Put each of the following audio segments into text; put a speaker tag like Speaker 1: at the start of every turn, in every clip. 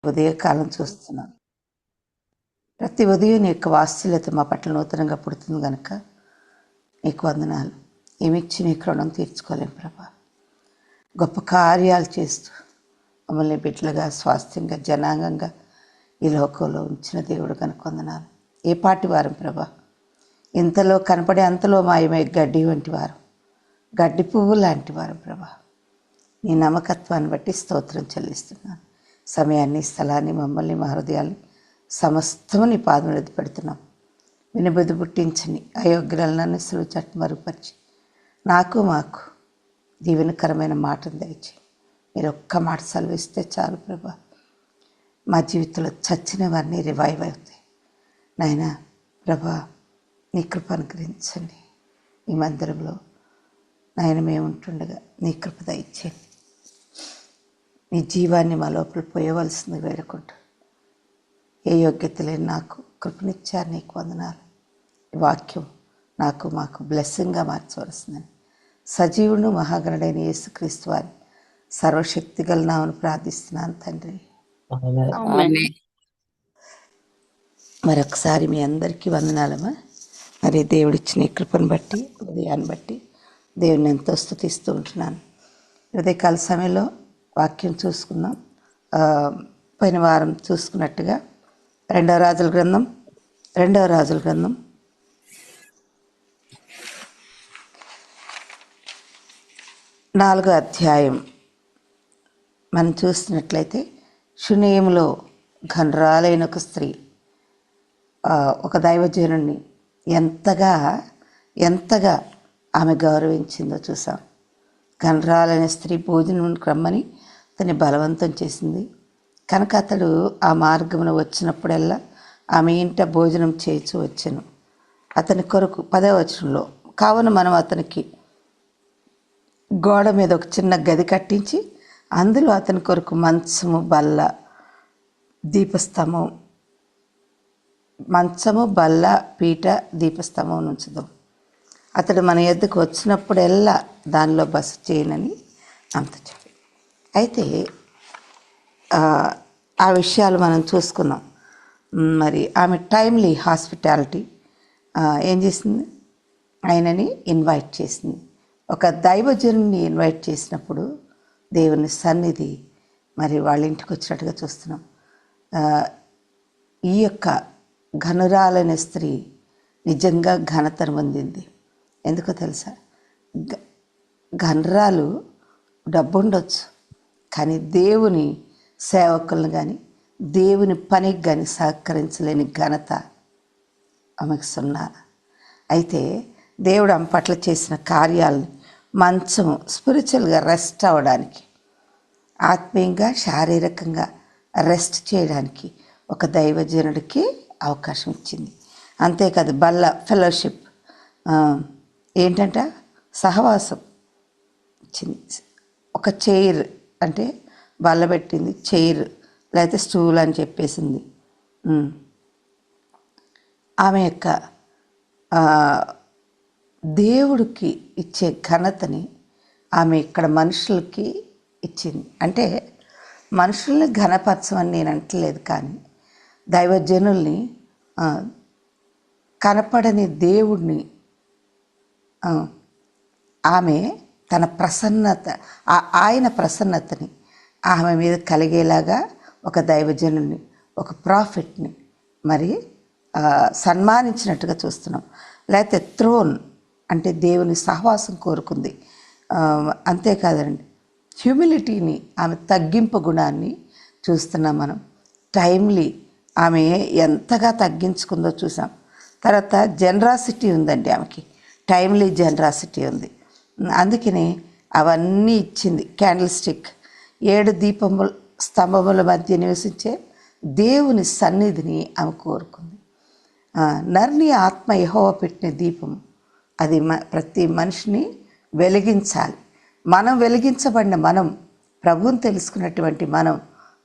Speaker 1: ఉదయకాలం చూస్తున్నాం. ప్రతి ఉదయం నీ యొక్క వాత్సల్యత మా పట్ల నూతనంగా పుడుతుంది కనుక నీకు వందనాలు. ఏమిచ్చి నీ రుణం తీర్చుకోలేం ప్రభా. గొప్ప కార్యాలు చేస్తూ మమ్మల్ని బిడ్డలుగా, స్వాస్థ్యంగా, జనాంగంగా ఈ లోకంలో ఉంచిన దేవుడు కనుక వందనాలు. ఏ పాటి వారం ప్రభా, ఇంతలో కనపడే అంతలో మాయమై గడ్డి వంటి వారు, గడ్డి పువ్వు లాంటి వారు ప్రభా. నీ నమ్మకత్వాన్ని బట్టి స్తోత్రం చెల్లిస్తున్నాను. సమయాన్ని, స్థలాన్ని, మమ్మల్ని, మా హృదయాల్ని సమస్తము నీ పాదం మీద పెడుతున్నాం. వినబుద్ధి పుట్టించని అయోగ్యులను సులువు చట్టు మరుగుపరిచి నాకు మాకు దీవెనకరమైన మాటను దయచేయి. మీరు ఒక్క మాట సెలవిస్తే చాలు ప్రభా, మా జీవితంలో చచ్చిన వారిని రివైవ్ అవుతాయి. నాయన ప్రభా, నీ కృప అనుగ్రహించండి. ఈ మందిరంలో నాయన మేము ఉంటుండగా నీ కృప దయచేయండి. నీ జీవాన్ని మా లోపల పోయవలసింది వేడుకుంటూ, ఏ యోగ్యత లేని నాకు కృపనిచ్చారు, నీకు వందనాలు. ఈ వాక్యం నాకు మాకు బ్లెస్సింగ్గా మార్చవలసిందని సజీవుడు మహాగణుడైన యేసుక్రీస్తు వారి సర్వశక్తి గల నామమున ప్రార్థిస్తున్నాను తండ్రి. మరొకసారి మీ అందరికీ వందనాలమ్మా. మరి దేవుడిచ్చిన ఈ కృపను బట్టి, ఉదయాన్ని బట్టి దేవుని ఎంతో స్తుతిస్తూ ఉంటున్నాను. ఉదయకాల సమయంలో వాక్యం చూసుకున్నాం. పోయిన వారం చూసుకున్నట్టుగా రెండవ రాజుల గ్రంథం 4వ అధ్యాయం మనం చూసినట్లయితే, షునేములో ఘనరాలైన ఒక స్త్రీ ఒక దైవజనుడిని ఎంతగా ఆమె గౌరవించిందో చూసాం. ఘనరాలైన స్త్రీ భోజనం రమ్మని అతన్ని బలవంతం చేసింది కనుక అతడు ఆ మార్గమున వచ్చినప్పుడల్లా ఆమె ఇంట భోజనం చేయించి వచ్చెను. అతని కొరకు 10వ వచనంలో, కావున మనం అతనికి గోడ మీద ఒక చిన్న గది కట్టించి అందులో అతని కొరకు మంచము, బల్ల, పీట, దీపస్తంభం ఉంచుదాం. అతడు మన యొద్దకు వచ్చినప్పుడల్లా దానిలో బస చేయనని ఆమెతో చెప్పి, అయితే ఆ విషయాలు మనం చూసుకున్నాం. మరి ఆమె టైమ్లీ హాస్పిటాలిటీ ఏం చేసింది, ఆయనని ఇన్వైట్ చేసింది. ఒక దైవజనుని ఇన్వైట్ చేసినప్పుడు దేవుని సన్నిధి మరి వాళ్ళ ఇంటికి వచ్చినట్టుగా చూస్తున్నాం. ఈ యొక్క ఘనురాలైన స్త్రీ నిజంగా ఘనతను పొందింది. ఎందుకో తెలుసా, ఘనరాలు డబ్బు ఉండొచ్చు, కానీ దేవుని సేవకులను కానీ దేవుని పనికి కానీ సహకరించలేని ఘనత ఆమెకు సున్నా. అయితే దేవుడు ఆమె పట్ల చేసిన కార్యాలని మంచము స్పిరిచువల్గా రెస్ట్ అవ్వడానికి, ఆత్మీయంగా, శారీరకంగా రెస్ట్ చేయడానికి ఒక దైవజనుడికి అవకాశం ఇచ్చింది. అంతేకాదు బల్ల, ఫెలోషిప్ ఏంటంటే సహవాసం ఇచ్చింది. ఒక చైర్ అంటే బల్ల పెట్టింది, చైర్ లేకపోతే స్టూల్ అని చెప్పేసింది. ఆమె యొక్క దేవుడికి ఇచ్చే ఘనతని ఆమె ఇక్కడ మనుషులకి ఇచ్చింది. అంటే మనుషుల్ని ఘనపరచమని నేను అంటలేదు, కానీ దైవజనుల్ని, కనపడని దేవుడిని ఆమె తన ఆయన ప్రసన్నతని ఆమె మీద కలిగేలాగా ఒక దైవజనుని, ఒక ప్రాఫిట్ని మరి సన్మానించినట్టుగా చూస్తున్నాం. లేకపోతే థ్రోన్ అంటే దేవుని సహవాసం కోరుకుంది. అంతేకాదండి, హ్యూమిలిటీని, ఆమె తగ్గింపు గుణాన్ని చూస్తున్నాం మనం. టైమ్లీ ఆమె ఎంతగా తగ్గించుకుందో చూసాం. తర్వాత జనరాసిటీ ఉందండి ఆమెకి, టైమ్లీ జనరాసిటీ ఉంది. అందుకనే అవన్నీ ఇచ్చింది. క్యాండిల్ స్టిక్, 7 స్తంభముల మధ్య నివసించే దేవుని సన్నిధిని ఆమె కోరుకుంది. నర్ని ఆత్మ యెహోవా పెట్టిన దీపం, అది ప్రతి మనిషిని వెలిగించాలి. మనం వెలిగించబడిన మనం, ప్రభువుని తెలుసుకున్నటువంటి మనం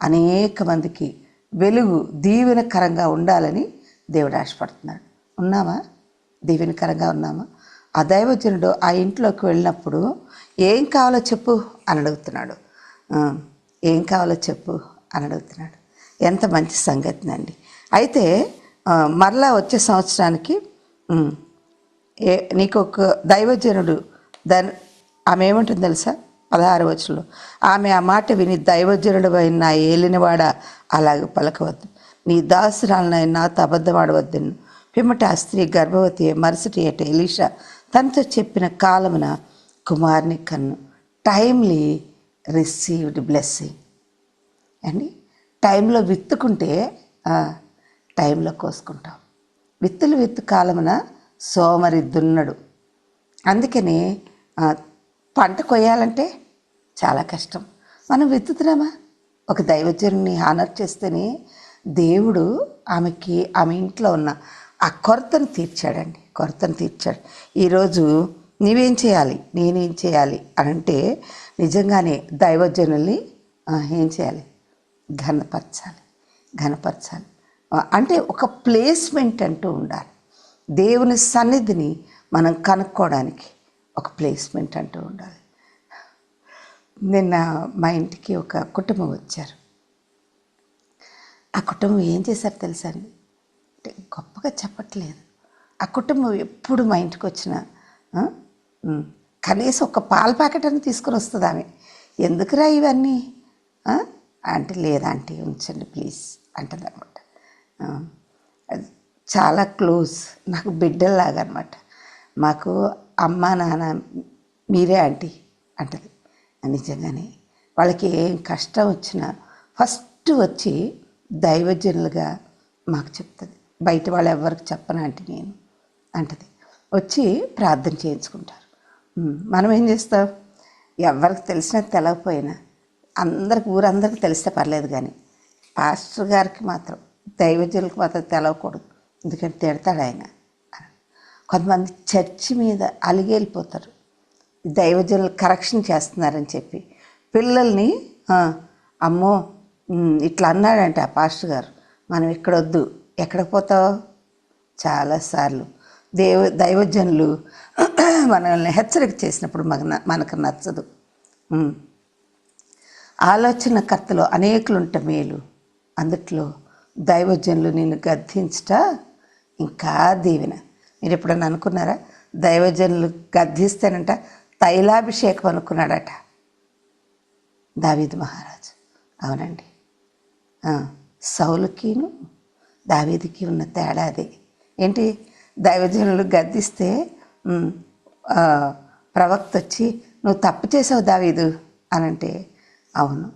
Speaker 1: అనేక మందికి వెలుగు, దీవెనకరంగా ఉండాలని దేవుడు ఆశపడుతున్నాడు. ఉన్నామా? దీవెనకరంగా ఉన్నామా? ఆ దైవజనుడు ఆ ఇంట్లోకి వెళ్ళినప్పుడు ఏం కావాలో చెప్పు అని అడుగుతున్నాడు. ఏం కావాలో చెప్పు అని అడుగుతున్నాడు. ఎంత మంచి సంగతినండి. అయితే మరలా వచ్చే సంవత్సరానికి నీకు ఒక దైవజనుడు ఆమె ఏమంటుంది తెలుసా? 16వ వచనంలో ఆమె ఆ మాట విని, దైవజనుడు అయిన నా ఏలినవాడ అలాగ పలకవద్దు, నీ దాసురాలనైన నాతో అబద్ధం ఆడవద్దును. పిమ్మట ఆ స్త్రీ గర్భవతి మరుసటి ఏట ఎలీషా తనతో చెప్పిన కాలమున కుమారుని కన్ను. టైమ్లీ రిసీవ్డ్ బ్లెస్సింగ్ అండి. టైంలో విత్తుకుంటే టైంలో కోసుకుంటాం. విత్తు కాలమున సోమరి దున్నడు. అందుకని పంట కొయ్యాలంటే చాలా కష్టం. మనం విత్తుతున్నామా? ఒక దైవజనుని హానర్ చేస్తేనే దేవుడు ఆమె ఇంట్లో ఉన్న ఆ కొరతను తీర్చాడండి. కొరతను తీర్చాడు. ఈరోజు నీవేం చేయాలి, నేనేం చేయాలి అని అంటే నిజంగానే దైవజనుల్ని ఏం చేయాలి? ఘనపరచాలి. అంటే ఒక ప్లేస్మెంట్ అంటూ ఉండాలి. దేవుని సన్నిధిని మనం కనుక్కోవడానికి ఒక ప్లేస్మెంట్ అంటూ ఉండాలి. నిన్న మా ఇంటికి ఒక కుటుంబం వచ్చారు. ఆ కుటుంబం ఏం చేశారు తెలుసా అండి? అంటే గొప్పగా చెప్పట్లేదు. ఆ కుటుంబం ఎప్పుడు మా ఇంటికి వచ్చినా కనీసం ఒక పాల ప్యాకెట్ అని తీసుకొని వస్తుంది ఆమె. ఎందుకురా ఇవన్నీ అంటే, లేదంటే ఉంచండి ప్లీజ్ అంటుంది అనమాట. చాలా క్లోజ్, నాకు బిడ్డల్లాగా అనమాట. మాకు అమ్మ నాన్న మీరే ఆంటీ అంటది. నిజంగానే వాళ్ళకి ఏం కష్టం వచ్చినా ఫస్ట్ వచ్చి దైవజనులుగా మాకు చెప్తుంది. బయట వాళ్ళు ఎవరికి చెప్పను ఆంటీ నేను అంటది. వచ్చి ప్రార్థన చేయించుకుంటారు. మనం ఏం చేస్తాం? ఎవరికి తెలిసినా తెలవకపోయినా ఊరందరికి తెలిస్తే పర్లేదు, కానీ పాస్టర్ గారికి మాత్రం, దైవజనులకు మాత్రం తెలవకూడదు. ఎందుకంటే తిడతాడు ఆయన. కొంతమంది చర్చి మీద అలిగేళ్ళిపోతారు, దైవజనులు కరెక్షన్ చేస్తున్నారని చెప్పి. పిల్లల్ని అమ్మో ఇట్లా అన్నాడంటే ఆ పాస్టర్ గారు, మనం ఇక్కడ వద్దు, ఎక్కడికి పోతావు? చాలాసార్లు దైవజనులు మనల్ని హెచ్చరిక చేసినప్పుడు మనకు నచ్చదు. ఆలోచనకర్తలో అనేకులుంట మేలు, అందుట్లో దైవజనులు నిన్ను గద్దించట ఇంకా దీవెన. మీరు ఎప్పుడన్నా అనుకున్నారా? దైవజనులు గద్దిస్తేనంట తైలాభిషేకం అనుకున్నాడట దావీదు మహారాజు. అవునండి, సౌలుకిను దావీదుకి ఉన్న తేడా అదే. ఏంటి? దైవజనులు గద్దిస్తే ప్రవక్త వచ్చి, నువ్వు తప్పు చేసావు దావీదు అనంటే, అవును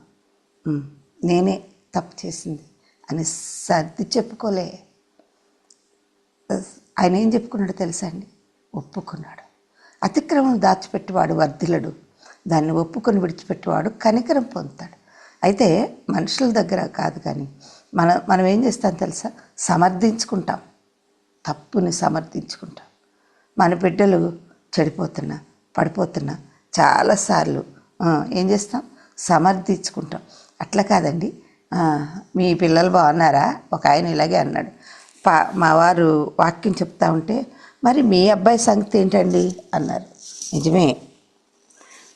Speaker 1: నేనే తప్పు చేసింది అని సర్ది చెప్పుకోలే. ఆయన ఏం చెప్పుకున్నాడో తెలుసా అండి? ఒప్పుకున్నాడు. అతిక్రమం దాచిపెట్టేవాడు వర్ధిల్లడు, దాన్ని ఒప్పుకొని విడిచిపెట్టేవాడు కనికరం పొందుతాడు. అయితే మనుషుల దగ్గర కాదు, కానీ మనం ఏం చేస్తాం తెలుసా? సమర్థించుకుంటాం, తప్పుని సమర్థించుకుంటాం. మన బిడ్డలు చెడిపోతున్నా పడిపోతున్నా చాలాసార్లు ఏం చేస్తాం? సమర్థించుకుంటాం. అట్లా కాదండి. మీ పిల్లలు బాగున్నారా? ఒక ఆయన ఇలాగే అన్నాడు. మా వారు వాక్యం చెప్తా ఉంటే, మరి మీ అబ్బాయి సంగతి ఏంటండి అన్నారు. నిజమే,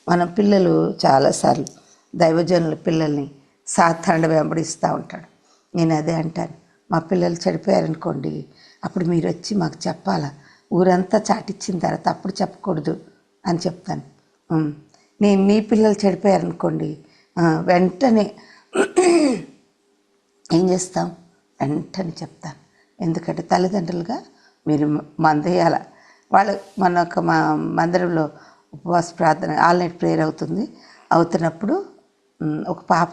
Speaker 1: మన పిల్లలు చాలాసార్లు దైవజనుల పిల్లల్ని సాధారణ వెంబడిస్తూ ఉంటాడు. నేను అదే అంటాను, మా పిల్లలు చెడిపోయారనుకోండి, అప్పుడు మీరు వచ్చి మాకు చెప్పాలా, ఊరంతా చాటిచ్చిన తర్వాత అప్పుడు చెప్పకూడదు అని చెప్తాను. నేను మీ పిల్లలు చెడిపోయారనుకోండి, వెంటనే ఏం చేస్తాం? వెంటనే చెప్తాను. ఎందుకంటే తల్లిదండ్రులుగా మీరు మందేయాల. వాళ్ళు మా మందిరంలో ఉపవాస ప్రార్థన ఆల్ నైట్ ప్రేయర్ అవుతున్నప్పుడు ఒక పాప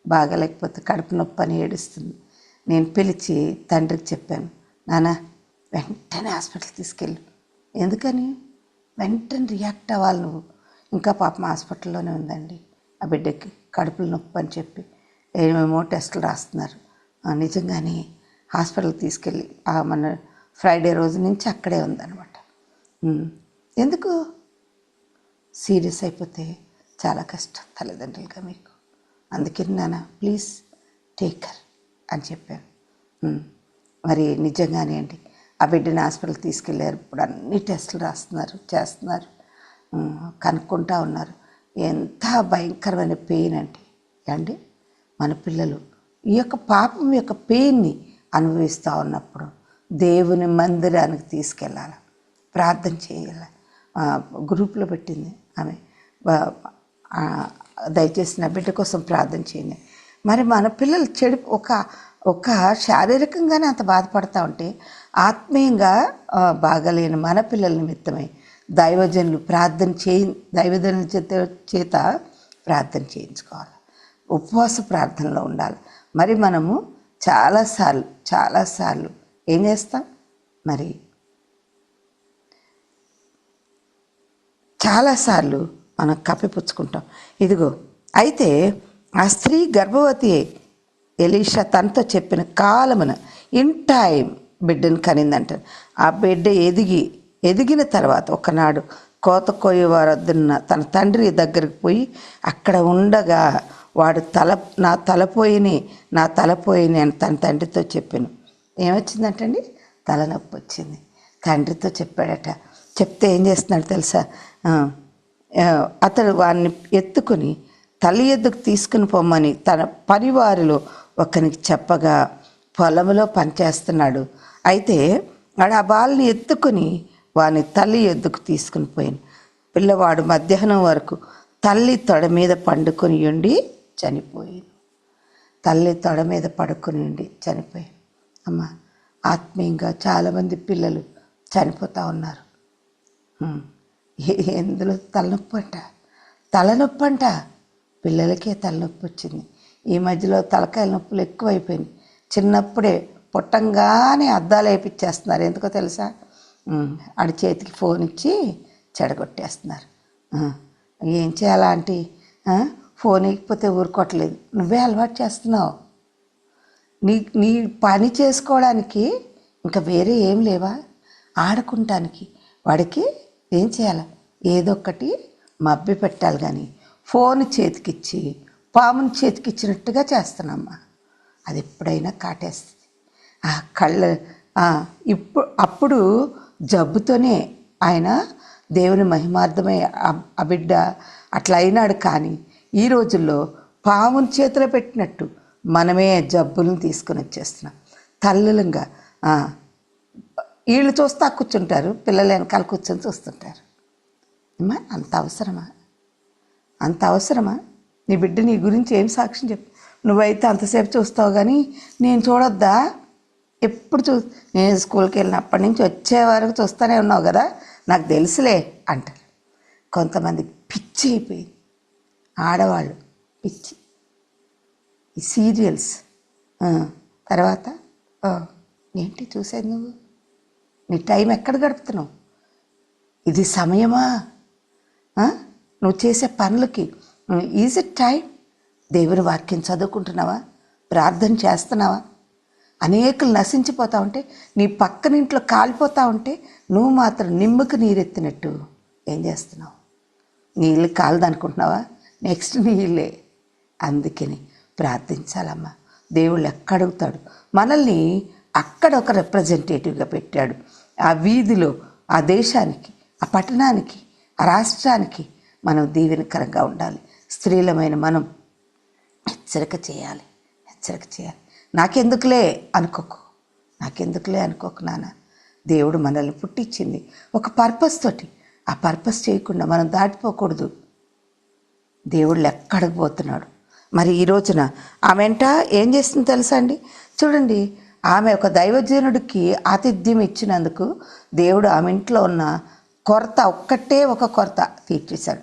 Speaker 1: బాగలేకపోతే కడుపు నొప్పి అని ఏడుస్తుంది. నేను పిలిచి తండ్రికి చెప్పాను, నాన్న వెంటనే హాస్పిటల్కి తీసుకెళ్ళు. ఎందుకని? వెంటనే రియాక్ట్ అవ్వాలి నువ్వు. ఇంకా పాపం హాస్పిటల్లోనే ఉందండి, ఆ బిడ్డకి కడుపులో నొప్పి అని చెప్పి ఏమేమో టెస్టులు రాస్తున్నారు. నిజంగానే హాస్పిటల్కి తీసుకెళ్ళి మన ఫ్రైడే రోజు నుంచి అక్కడే ఉందన్నమాట. ఎందుకు? సీరియస్ అయిపోతే చాలా కష్టం తల్లిదండ్రులుగా మీకు. అందుకని నాన్న ప్లీజ్ టేక్ కేర్ అని చెప్పాను. మరి నిజంగానే అండి, ఆ బిడ్డని హాస్పిటల్కి తీసుకెళ్ళారు. ఇప్పుడు అన్ని టెస్టులు చేస్తున్నారు, కనుక్కుంటా ఉన్నారు. ఎంత భయంకరమైన పెయిన్ అంటే అండి, మన పిల్లలు ఈ యొక్క పాపం యొక్క పెయిన్ని అనుభవిస్తూ ఉన్నప్పుడు దేవుని మందిరానికి తీసుకెళ్ళాలి, ప్రార్థన చేయాలి. గ్రూప్లో పెట్టింది ఆమె, దయచేసి నా బిడ్డ కోసం ప్రార్థన చేయండి. మరి మన పిల్లలు చెడు ఒక శారీరకంగానే అంత బాధపడతా ఉంటే ఆత్మీయంగా బాగలేని మన పిల్లల నిమిత్తమై దైవజనులు దైవజనుల చేత ప్రార్థన చేయించుకోవాలి, ఉపవాస ప్రార్థనలో ఉండాలి. మరి మనము చాలాసార్లు ఏం చేస్తాం, మరి చాలాసార్లు మనం కప్పిపుచ్చుకుంటాం. ఇదిగో అయితే ఆ స్త్రీ గర్భవతి ఎలీషా తనతో చెప్పిన కాలమున ఇన్ టైం బిడ్డను కనిందంటారు. ఆ బిడ్డ ఎదిగిన తర్వాత ఒకనాడు కోత కోయేవారొద్దున్న తన తండ్రి దగ్గరికి పోయి అక్కడ ఉండగా వాడు నా తలపోయిని అని తన తండ్రితో చెప్పాను. ఏమొచ్చిందంటండి? తలనొప్పి వచ్చింది. తండ్రితో చెప్పాడట. చెప్తే ఏం చేస్తున్నాడు తెలుసా? అతడు వాడిని ఎత్తుకుని తల్లి ఎద్దుకు తీసుకుని పోమ్మని తన పనివారిలో ఒకరికి చెప్పగా పొలంలో పనిచేస్తున్నాడు. అయితే వాడు ఆ బాలని ఎత్తుకుని వాని తల్లి ఎద్దుకు తీసుకుని పోయాను. పిల్లవాడు మధ్యాహ్నం వరకు తల్లి తొడ మీద పండుకొని ఉండి చనిపోయాను. తల్లి తొడ మీద పడుకొని ఉండి చనిపోయాను. అమ్మ, ఆత్మీయంగా చాలామంది పిల్లలు చనిపోతూ ఉన్నారు. ఎందులో తలనొప్పి అంట. పిల్లలకే తలనొప్పి వచ్చింది. ఈ మధ్యలో తలకాయల నొప్పులు ఎక్కువైపోయింది. చిన్నప్పుడే పుట్టంగానే అద్దాలు వేయించేస్తున్నారు. ఎందుకో తెలుసా? ఆడి చేతికి ఫోన్ ఇచ్చి చెడగొట్టేస్తున్నారు. ఏం చేయాలా ఆంటీ? ఫోన్ ఇకపోతే ఊరుకోవట్లేదు. నువ్వే అలవాటు చేస్తున్నావు. నీ పని చేసుకోవడానికి ఇంకా వేరే ఏం లేవా? ఆడుకుంటానికి వాడికి ఏం చేయాలి? ఏదో ఒకటి మభ్య పెట్టాలి. కానీ ఫోన్ చేతికిచ్చి పాముని చేతికిచ్చినట్టుగా చేస్తున్నామ్మా. అది ఎప్పుడైనా కాటేస్తుంది. ఆ కళ్ళ అప్పుడు జబ్బుతోనే ఆయన దేవుని మహిమార్థమై ఆ బిడ్డ అట్లా అయినాడు. కానీ ఈ రోజుల్లో పాముని చేతిలో పెట్టినట్టు మనమే జబ్బులను తీసుకొని వచ్చేస్తున్నాం. తల్లులంగా వీళ్ళు చూస్తా కూర్చుంటారు, పిల్లలు వెనకాల కూర్చొని చూస్తుంటారు. అమ్మా, అంత అవసరమా? నీ బిడ్డ నీ గురించి ఏం సాక్ష్యం చెప్పు? నువ్వైతే అంతసేపు చూస్తావు, కానీ నేను చూడొద్దా? ఎప్పుడు నేను స్కూల్కి వెళ్ళినప్పటి నుంచి వచ్చే వరకు చూస్తూనే ఉన్నావు కదా, నాకు తెలుసులే అంటారు. కొంతమంది పిచ్చి అయిపోయింది, ఆడవాళ్ళు పిచ్చి. ఈ సీరియల్స్ తర్వాత ఏంటి చూసేది? నీ టైం ఎక్కడ గడుపుతున్నావు? ఇది సమయమా? నువ్వు చేసే పనులకి ఈజ్ ఇట్ టైం? దేవుని వాక్యం చదువుకుంటున్నావా? ప్రార్థన చేస్తున్నావా? అనేకులు నశించిపోతా ఉంటే, నీ పక్కనింట్లో కాలిపోతూ ఉంటే నువ్వు మాత్రం నిమ్మకు నీరెత్తినట్టు ఏం చేస్తున్నావు? నీళ్ళు కాలదనుకుంటున్నావా? నెక్స్ట్ నీళ్ళే. అందుకని ప్రార్థించాలమ్మా. దేవుళ్ళు ఎక్కడుగుతాడు? మనల్ని అక్కడ ఒక రిప్రజెంటేటివ్గా పెట్టాడు. ఆ వీధిలో, ఆ దేశానికి, ఆ పట్టణానికి, ఆ రాష్ట్రానికి మనం దీవెనకరంగా ఉండాలి. స్త్రీలమైన మనం హెచ్చరిక చేయాలి. నాకెందుకులే అనుకోకు నాన్న. దేవుడు మనల్ని పుట్టించింది ఒక పర్పస్ తోటి. ఆ పర్పస్ చేయకుండా మనం దాటిపోకూడదు. దేవుళ్ళు ఎక్కడికి పోతున్నాడు? మరి ఈ రోజున ఆమెంట ఏం చేస్తుందో తెలుసా అండి? చూడండి, ఆమె ఒక దైవజనుడికి ఆతిథ్యం ఇచ్చినందుకు దేవుడు ఆమె ఇంట్లో ఉన్న కొరత, ఒక కొరత తీర్చేశాడు.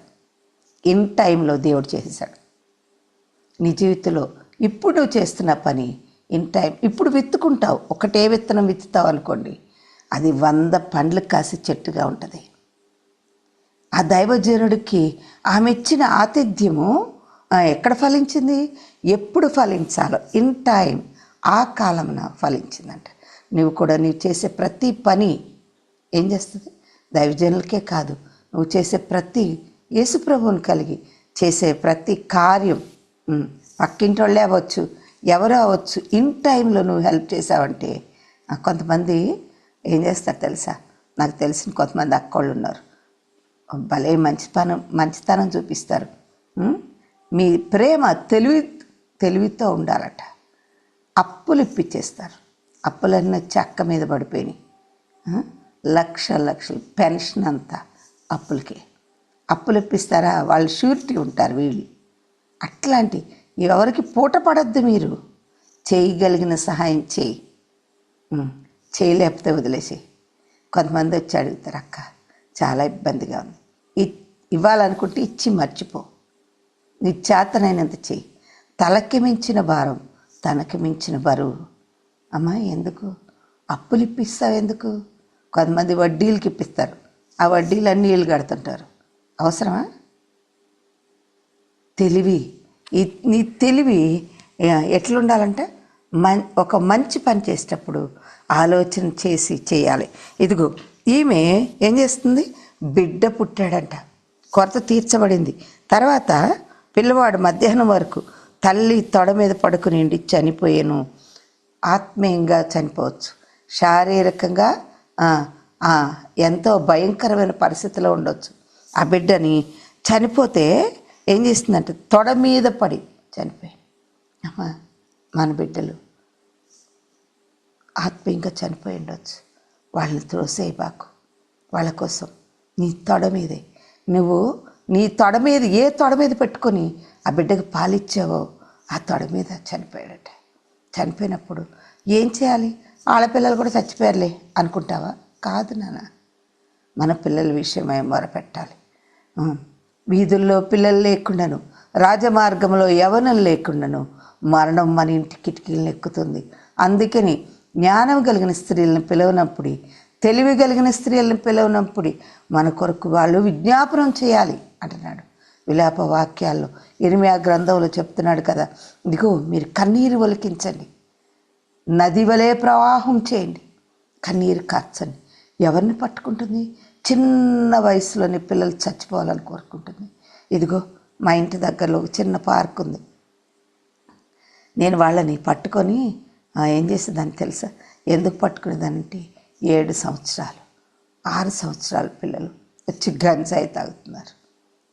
Speaker 1: ఇన్ టైంలో దేవుడు చేసేసాడు. నీ జీవితంలో ఇప్పుడు నువ్వు చేస్తున్న పని ఇన్ టైం. ఇప్పుడు విత్తుకుంటావు, ఒకటే విత్తనం విత్తుతావు అనుకోండి, అది 100 పండ్లు కాసి చెట్టుగా ఉంటుంది. ఆ దైవజనుడికి ఆమె ఇచ్చిన ఆతిథ్యము ఎక్కడ ఫలించింది? ఎప్పుడు ఫలించాలో ఇన్ టైం, ఆ కాలమున ఫలించిందంట. నువ్వు కూడా నీవు చేసే ప్రతి పని ఏం చేస్తుంది? దైవజనులకే కాదు, నువ్వు చేసే ప్రతి యేసుప్రభువుని కలిగి చేసే ప్రతి కార్యం, పక్కింటి వాళ్ళే అవ్వచ్చు, ఎవరో అవ్వచ్చు, ఇన్ టైంలో నువ్వు హెల్ప్ చేసావంటే. కొంతమంది ఏం చేస్తారు తెలుసా? నాకు తెలిసిన కొంతమంది అక్కోళ్ళు ఉన్నారు, భలే మంచితనం చూపిస్తారు. మీ ప్రేమ తెలివితో ఉండాలట. అప్పులు ఇప్పించేస్తారు. అప్పులన్నీ వచ్చి అక్క మీద పడిపోయినాయి. లక్షలు పెన్షన్ అంతా అప్పులకి. అప్పులు ఇప్పిస్తారా? వాళ్ళు షూరిటీ ఉంటారు వీళ్ళు. అట్లాంటి ఎవరికి పూట పడద్దు. మీరు చేయగలిగిన సహాయం చేయి, చేయలేకపోతే వదిలేసి. కొంతమంది వచ్చి అడుగుతారు, అక్క చాలా ఇబ్బందిగా ఉంది, ఇవ్వాలనుకుంటే ఇచ్చి మర్చిపో, నీ చేతనైనంత చెయ్యి. తలకి మించిన భారం తనకి మించిన బరువు. అమ్మా ఎందుకు అప్పులు ఇప్పిస్తావు? ఎందుకు? కొంతమంది వడ్డీలకి ఇప్పిస్తారు, ఆ వడ్డీలన్నీ వీళ్ళు కడుతుంటారు. అవసరమా? తెలివి, నీ తెలివి ఎట్లుండాలంటే ఒక మంచి పని చేసేటప్పుడు ఆలోచన చేసి చేయాలి. ఇదిగో ఈమె ఏం చేస్తుంది, బిడ్డ పుట్టాడంట, కొరత తీర్చబడింది. తర్వాత పిల్లవాడు మధ్యాహ్నం వరకు తల్లి తొడ మీద పడుకుని చనిపోయాను. ఆత్మీయంగా చనిపోవచ్చు, శారీరకంగా ఎంతో భయంకరమైన పరిస్థితిలో ఉండొచ్చు. ఆ బిడ్డని చనిపోతే ఏం చేస్తుందంటే తొడ మీద పడి చనిపోయాను. అమ్మా మన బిడ్డలు ఆత్మీయంగా చనిపోయి ఉండొచ్చు. వాళ్ళని త్రోసేయబాకు. వాళ్ళ కోసం నీ తొడ మీదే, నువ్వు నీ తొడ మీద ఏ తొడ మీద పెట్టుకొని ఆ బిడ్డకు పాలిచ్చావో ఆ తొడ మీద చనిపోయాడట. చనిపోయినప్పుడు ఏం చేయాలి? ఆడపిల్లలు కూడా చచ్చిపోయారులే అనుకుంటావా? కాదు నాన్న, మన పిల్లల విషయమై మొరపెట్టాలి. వీధుల్లో పిల్లలు లేకుండాను, రాజమార్గంలో యవనం లేకుండాను మరణం మన ఇంటి కిటికీలను ఎక్కుతుంది. అందుకని జ్ఞానం కలిగిన స్త్రీలను పిలవనప్పుడు, తెలివి కలిగిన స్త్రీలను పిలవనప్పుడు మన కొరకు వాళ్ళు విజ్ఞాపనం చేయాలి అంటున్నాడు. విలాప వాక్యాల్లో ఇర్మియా గ్రంథంలో చెప్తున్నాడు కదా, ఇదిగో మీరు కన్నీరు ఒలికించండి, నది వలె ప్రవాహం చేయండి, కన్నీరు కార్చండి. ఎవరిని పట్టుకుంటుంది? చిన్న వయసులోని పిల్లలు చచ్చిపోవాలని కోరుకుంటుంది. ఇదిగో మా ఇంటి దగ్గరలో ఒక చిన్న పార్క్ ఉంది. నేను వాళ్ళని పట్టుకొని ఏం చేసేదాన్ని తెలుసా? ఎందుకు పట్టుకునేదానంటే 7 సంవత్సరాలు 6 సంవత్సరాల పిల్లలు వచ్చి గంజాయి తాగుతున్నారు.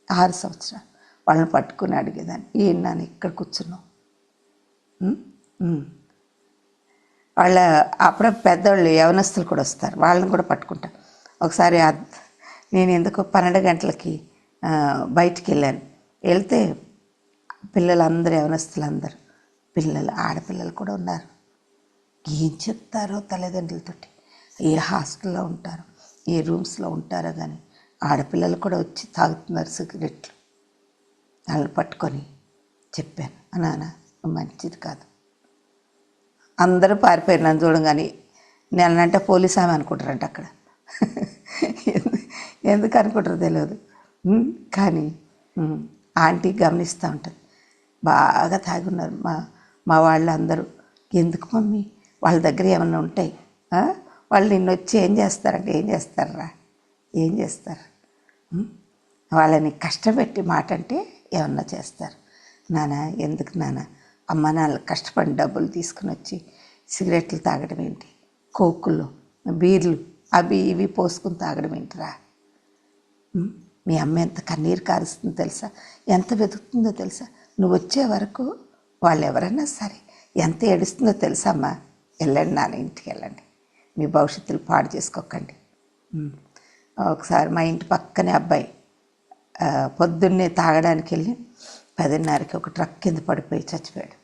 Speaker 1: 6 సంవత్సరాలు వాళ్ళని పట్టుకుని అడిగేదాన్ని, ఏం నాన్న ఇక్కడ కూర్చున్నావు? వాళ్ళ అప్పుడే పెద్దవాళ్ళు యవనస్తులు కూడా వస్తారు, వాళ్ళని కూడా పట్టుకుంటాను. ఒకసారి నేను ఎందుకో 12 గంటలకి బయటికి వెళ్ళాను. వెళ్తే పిల్లలందరూ, యవనస్తులందరూ, ఆడపిల్లలు కూడా ఉన్నారు. ఏం చెప్తారో తల్లిదండ్రులతోటి, ఏ హాస్టల్లో ఉంటారో, ఏ రూమ్స్లో ఉంటారో కానీ ఆడపిల్లలు కూడా వచ్చి తాగుతున్నారు సిగరెట్లు. వాళ్ళని పట్టుకొని చెప్పాను, నాన్న మంచిది కాదు. అందరూ పారిపోయారు నన్ను చూడగానే. నేనంటే పోలీస్ ఆమె అనుకుంటారంట అక్కడ. ఎందుకు అనుకుంటారో తెలియదు, కానీ ఆంటీ గమనిస్తూ ఉంటుంది. బాగా తాగి ఉన్నారు మా వాళ్ళందరూ. ఎందుకు మమ్మీ, వాళ్ళ దగ్గర ఏమన్నా ఉంటాయి, వాళ్ళు నిన్ను వచ్చి ఏం చేస్తారంటే ఏం చేస్తారా, ఏం చేస్తారు? వాళ్ళని కష్టపెట్టి మాట అంటే ఏమన్నా చేస్తారు. నాన్న ఎందుకు నాన్న, అమ్మ నాన్న కష్టపడి డబ్బులు తీసుకుని వచ్చి సిగరెట్లు తాగడం ఏంటి, కోకులు బీర్లు అవి ఇవి పోసుకుని తాగడం ఏంటిరా? మీ అమ్మ ఎంత కన్నీరు కారుస్తుందో తెలుసా, ఎంత వెతుకుతుందో తెలుసా? నువ్వు వచ్చే వరకు వాళ్ళు ఎవరైనా సరే ఎంత ఏడుస్తుందో తెలుసా అమ్మా? వెళ్ళండి నాన్న, ఇంటికి వెళ్ళండి, మీ భవిష్యత్తులు పాడు చేసుకోకండి. ఒకసారి మా ఇంటి పక్కనే అబ్బాయి పొద్దున్నే తాగడానికి వెళ్ళి 10:30కి ఒక ట్రక్ కింద పడిపోయి చచ్చిపోయాడు.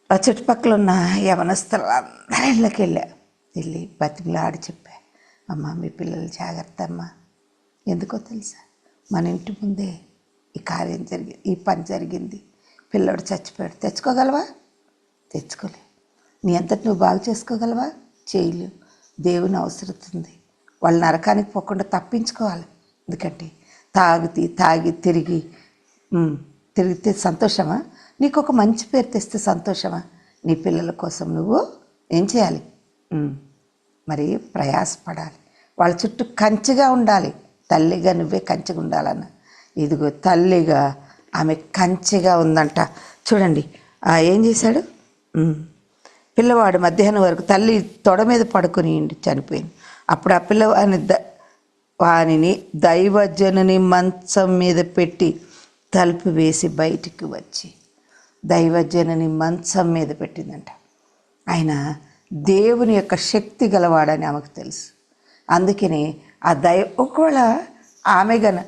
Speaker 1: ఆ చుట్టుపక్కల ఉన్న యవనస్తులు అందరూ ఇళ్ళకి వెళ్ళి బతిమలాడి చెప్పా, అమ్మ మీ పిల్లలు జాగ్రత్త అమ్మా. ఎందుకో తెలుసా, మన ఇంటి ముందే ఈ కార్యం జరిగింది, ఈ పని జరిగింది, పిల్లోడు చచ్చిపోయాడు. తెచ్చుకోగలవా? తెచ్చుకోలే. నీ అంతటి నువ్వు బాగు చేసుకోగలవా? చేయలేవు. దేవుని అవసరం ఉంది. వాళ్ళు నరకానికి పోకుండా తప్పించుకోవాలి. ఎందుకంటే తాగి తిరిగితే సంతోషమా? నీకు ఒక మంచి పేరు తెస్తే సంతోషమా? నీ పిల్లల కోసం నువ్వు ఏం చేయాలి? మరి ప్రయాసపడాలి. వాళ్ళ చుట్టూ కంచెగా ఉండాలి. తల్లిగా నువ్వే కంచెగా ఉండాలన్న. ఇదిగో తల్లిగా ఆమె కంచెగా ఉందంట. చూడండి ఏం చేశాడు, పిల్లవాడు మధ్యాహ్నం వరకు తల్లి తొడ మీద పడుకుని చనిపోయింది. అప్పుడు ఆ వానిని దైవజనుని మంచం మీద పెట్టి తలుపు వేసి బయటికి వచ్చి దైవజనని మంచం మీద పెట్టిందంట. ఆయన దేవుని యొక్క శక్తి గలవాడని ఆమెకు తెలుసు. అందుకని ఆ ఒకవేళ ఆమె గన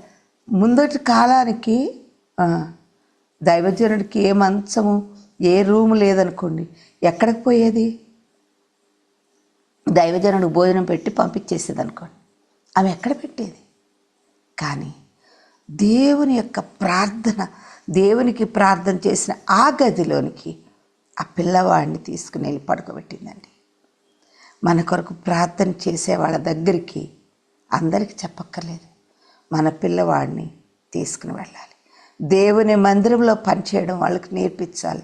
Speaker 1: ముందటి కాలానికి దైవజనుడికి ఏ మంచము ఏ రూము లేదనుకోండి, ఎక్కడికి పోయేది? దైవజనుడికి భోజనం పెట్టి పంపించేసేది అనుకోండి, ఆమె ఎక్కడ పెట్టేది? కానీ దేవుని యొక్క ప్రార్థన, దేవునికి ప్రార్థన చేసిన ఆ గదిలోనికి ఆ పిల్లవాడిని తీసుకుని వెళ్ళి పడుకోబెట్టిందండి. మన కొరకు ప్రార్థన చేసే వాళ్ళ దగ్గరికి అందరికీ చెప్పక్కర్లేదు, మన పిల్లవాడిని తీసుకుని వెళ్ళాలి. దేవుని మందిరంలో పనిచేయడం వాళ్ళకి నేర్పించాలి.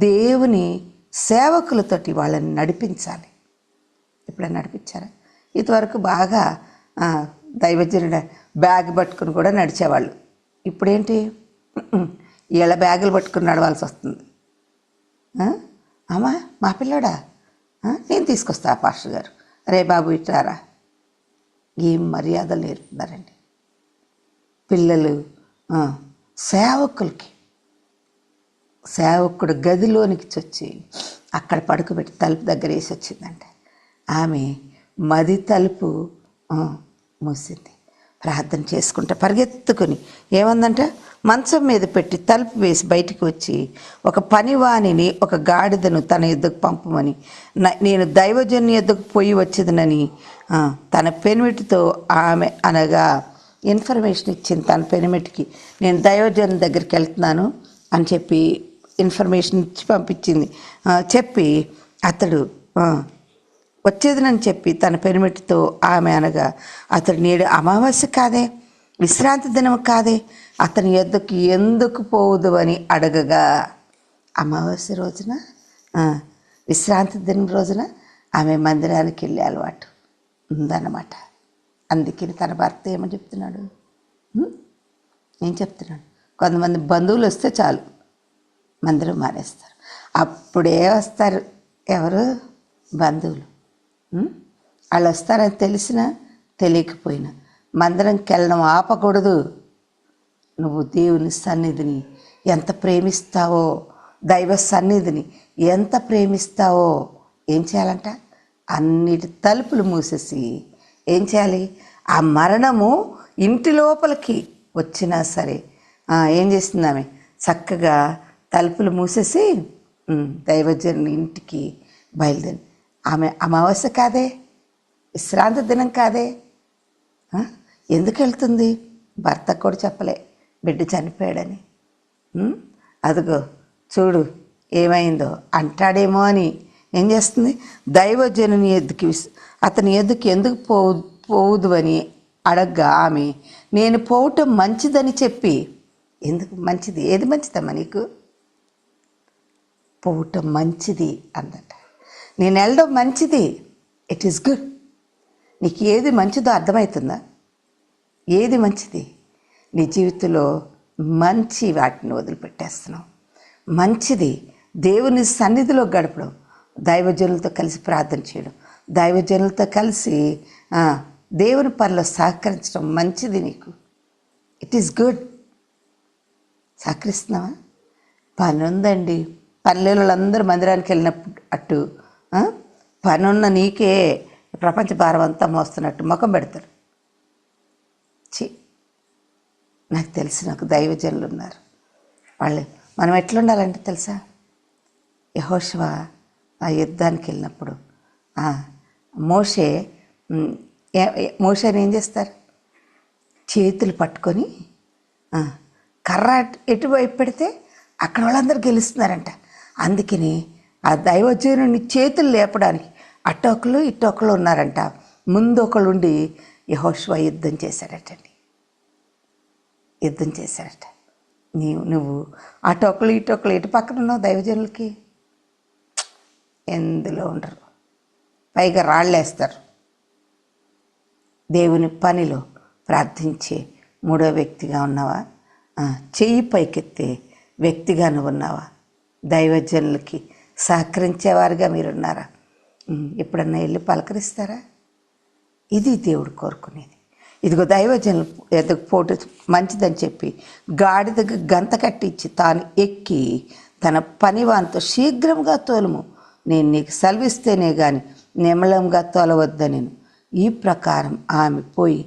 Speaker 1: దేవుని సేవకులతోటి వాళ్ళని నడిపించాలి. ఎప్పుడైనా నడిపించారా? ఇంతవరకు బాగా దైవజనుడు బ్యాగ్ పట్టుకుని కూడా నడిచేవాళ్ళు. ఇప్పుడేంటి, వీళ్ళ బ్యాగులు పట్టుకుని నడవాల్సి వస్తుంది. అమ్మా మా పిల్లోడా, నేను తీసుకొస్తా పాస్టర్ గారు, రే బాబు ఇట్రారా. ఏం మర్యాదలు నేర్పుతున్నారండి పిల్లలు. సేవకుడు గదిలోనికి వచ్చి అక్కడ పడుకోబెట్టి తలుపు దగ్గర వేసి వచ్చిందంటే ఆమె మది తలుపు మూసింది. ప్రార్థన చేసుకుంటే పరిగెత్తుకుని ఏమందంటే మంచం మీద పెట్టి తలుపు వేసి బయటికి వచ్చి ఒక పనివాణిని, ఒక గాడిదను తన యుద్ధకు పంపమని, నేను దైవజన్య యుద్ధకు పోయి వచ్చేదనని తన పెనిమిటితో ఆమె అనగా ఇన్ఫర్మేషన్ ఇచ్చింది. తన పెనిమిటికి నేను దైవజన్ దగ్గరికి వెళ్తున్నాను అని చెప్పి ఇన్ఫర్మేషన్ ఇచ్చి పంపించింది. చెప్పి అతడు వచ్చేదినని చెప్పి తన పెనిమిటితో ఆమె అనగా అతడు నేడు అమావాస్య కాదే, విశ్రాంతి దినం కాదే, అతని యొద్దకు ఎందుకు పోదు అని అడగగా, అమావాస్య రోజున విశ్రాంతి దినం రోజున ఆమె మందిరానికి వెళ్ళే అలవాటు ఉందన్నమాట. అందుకని తన భర్త ఏమని చెప్తున్నాడు, ఏం చెప్తున్నాడు, కొంతమంది బంధువులు వస్తే చాలు మందిరం మానేస్తారు. అప్పుడే వస్తారు ఎవరు? బంధువులు. వాళ్ళు వస్తారని తెలిసినా తెలియకపోయినా మందిరంకి వెళ్ళడం ఆపకూడదు. నువ్వు దేవుని సన్నిధిని ఎంత ప్రేమిస్తావో, దైవ సన్నిధిని ఎంత ప్రేమిస్తావో ఏం చేయాలంట? అన్నిటి తలుపులు మూసేసి ఏం చేయాలి? ఆ మరణము ఇంటి లోపలికి వచ్చినా సరే ఏం చేస్తుంది ఆమె? చక్కగా తలుపులు మూసేసి దైవజనుని ఇంటికి బయలుదేరి. ఆమె అమావాస్య కాదే, విశ్రాంతి దినం కాదే, ఎందుకు వెళ్తుంది? భర్త కూడా చెప్పలే బిడ్డ చనిపోయాడని. అదిగో చూడు ఏమైందో అంటాడేమో అని ఏం చేస్తుంది? దైవజనుని ఎద్దుకి అతని ఎద్దుకి ఎందుకు పోవుదు అని అడగ్గా ఆమె నేను పోవటం మంచిదని చెప్పి, ఎందుకు మంచిది? ఏది మంచిదమ్మా నీకు? పోవటం మంచిది అందట. నేను వెళ్ళడం మంచిది, ఇట్ ఈస్ గుడ్. నీకు ఏది మంచిదో అర్థమవుతుందా? ఏది మంచిది? నీ జీవితంలో మంచి వాటిని వదిలిపెట్టేస్తున్నావు. మంచిది దేవుని సన్నిధిలో గడపడం, దైవజనులతో కలిసి ప్రార్థన చేయడం, దైవజనులతో కలిసి దేవుని పనిలో సహకరించడం మంచిది నీకు. It is good. సహకరిస్తున్నావా? పని ఉందండి, పనిలేని వాళ్ళందరూ మందిరానికి వెళ్ళినప్పుడు అట్టు పనున్న నీకే ప్రపంచ భారం అంతా మోస్తున్నట్టు ముఖం పెడతారు. నాకు తెలిసి నాకు దైవజనులు ఉన్నారు. వాళ్ళు మనం ఎట్లుండాలంటే తెలుసా? యెహోషువ ఆ యుద్ధానికి వెళ్ళినప్పుడు మోషేని ఏం చేస్తారు? చేతులు పట్టుకొని కర్ర ఎటువైపు పెడితే అక్కడ వాళ్ళందరూ గెలుస్తున్నారంట. అందుకని ఆ దైవజనుని చేతులు లేపడానికి అటొకరు ఇటొకరు ఉన్నారంట. ముందు ఒకళ్ళు ఉండి యెహోషువ యుద్ధం చేశాడటండి. యుద్ధం చేశాడట. నువ్వు అటొకరు ఇటొకరు ఎటు పక్కన ఉన్నావు? దైవజనులకి ఎందులో ఉండరు, పైగా రాళ్ళేస్తారు. దేవుని పనిలో ప్రార్థించే మూడో వ్యక్తిగా ఉన్నావా? చెయ్యి పైకెత్తే వ్యక్తిగా నువ్వు ఉన్నావా? దైవజనులకి సహకరించేవారుగా మీరున్నారా? ఎప్పుడన్నా వెళ్ళి పలకరిస్తారా? ఇది దేవుడు కోరుకునేది. ఇదిగో దైవజనులు ఎదుగు పోటు మంచిదని చెప్పి గాడిదకు గంత కట్టించి తాను ఎక్కి తన పనివానితో శీఘ్రంగా తోలుము, నేను నీకు సెలవిస్తేనే గాని నిమ్మలంగా తోలవద్దనెను. ఈ ప్రకారం ఆమె పోయి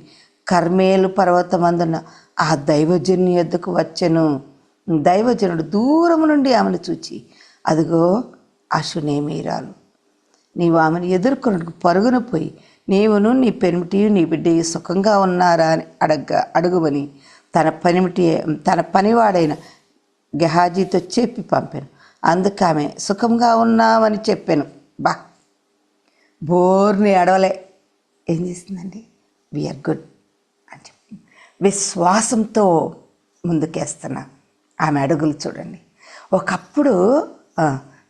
Speaker 1: కర్మేలు పర్వతమందున ఆ దైవజనుని యొద్దకు వచ్చెను. దైవజనుడు దూరం నుండి ఆమెను చూచి, అదిగో ఆ షూనేమీయురాలు, నీవు ఆమెను ఎదుర్కొనకు పరుగున పోయి నీవును నీ పెనిమిటి నీ బిడ్డ సుఖంగా ఉన్నారా అని అడుగుమని తన పనివాడైన గెహాజీతో చెప్పి పంపాను. అందుకు ఆమె సుఖంగా ఉన్నామని చెప్పాను. బోర్ని అడవలే. ఏం చేసిందండి? వీఆర్ గుడ్ అని చెప్పి విశ్వాసంతో ముందుకేస్తున్నా. ఆమె అడుగులు చూడండి. ఒకప్పుడు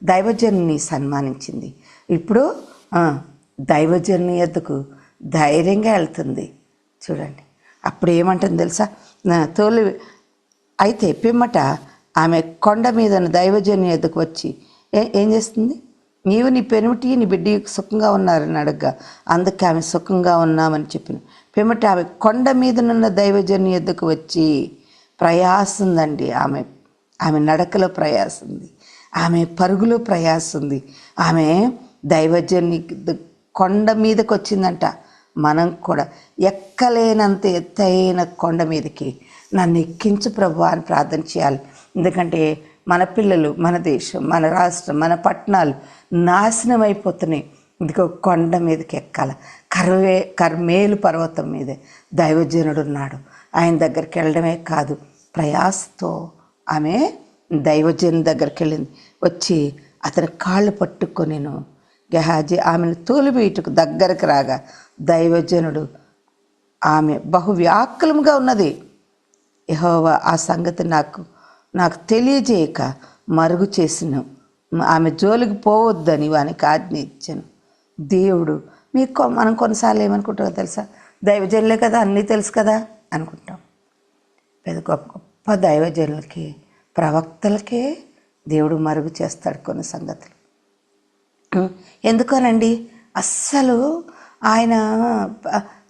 Speaker 1: దైవజనుని సన్మానించింది, ఇప్పుడు దైవజనుని ఎద్దుకు ధైర్యంగా వెళ్తుంది. చూడండి, అప్పుడు ఏమంటుంది తెలుసా? తోలు అయితే పిమ్మట ఆమె కొండ మీద దైవజనుని ఎద్దుకు వచ్చి ఏం చేస్తుంది? నీవు నీ పెనిమిటి నీ బిడ్డ సుఖంగా ఉన్నారని అడగ్గా, అందుకే ఆమె సుఖంగా ఉన్నామని చెప్పిన. పిమ్మట ఆమె కొండ మీదనున్న దైవజనుని ఎద్దుకు వచ్చి ప్రయాసందండి. ఆమె నడకలో ప్రయాసంది, ఆమె పరుగులో ప్రయాసంది. ఆమె దైవజనుని కొండ మీదకి వచ్చిందంట. మనం కూడా ఎక్కలేనంత ఎత్తైన కొండ మీదకి నన్ను ఎక్కించు ప్రభు అని ప్రార్థన చేయాలి. ఎందుకంటే మన పిల్లలు, మన దేశం, మన రాష్ట్రం, మన పట్టణాలు నాశనం అయిపోతున్నాయి. ఇదిగో కొండ మీదకి ఎక్కాల. కర్మేలు పర్వతం మీదే దైవజనుడు ఉన్నాడు. ఆయన దగ్గరికి వెళ్ళడమే కాదు, ప్రయాసతో ఆమె దైవజను దగ్గరికి వెళ్ళింది. వచ్చి అతని కాళ్ళు పట్టుకొనిను. గెహాజీ ఆమెను తోలిబీటుకు దగ్గరకు రాగా దైవజనుడు ఆమె బహువ్యాకులంగా ఉన్నది, యెహోవా ఆ సంగతి నాకు తెలియజేయక మరుగు చేసిన ఆమె జోలికి పోవద్దని వానికి ఆజ్ఞ ఇచ్చాను. దేవుడు మనం కొన్నిసార్లు ఏమనుకుంటామో తెలుసా? దైవజనులే కదా, అన్నీ తెలుసు కదా అనుకుంటాం. పెద్ద గొప్ప గొప్ప దైవజనులకి, ప్రవక్తలకే దేవుడు మరుగు చేస్తాడు కొన్ని సంగతులు. ఎందుకనండి? అస్సలు ఆయన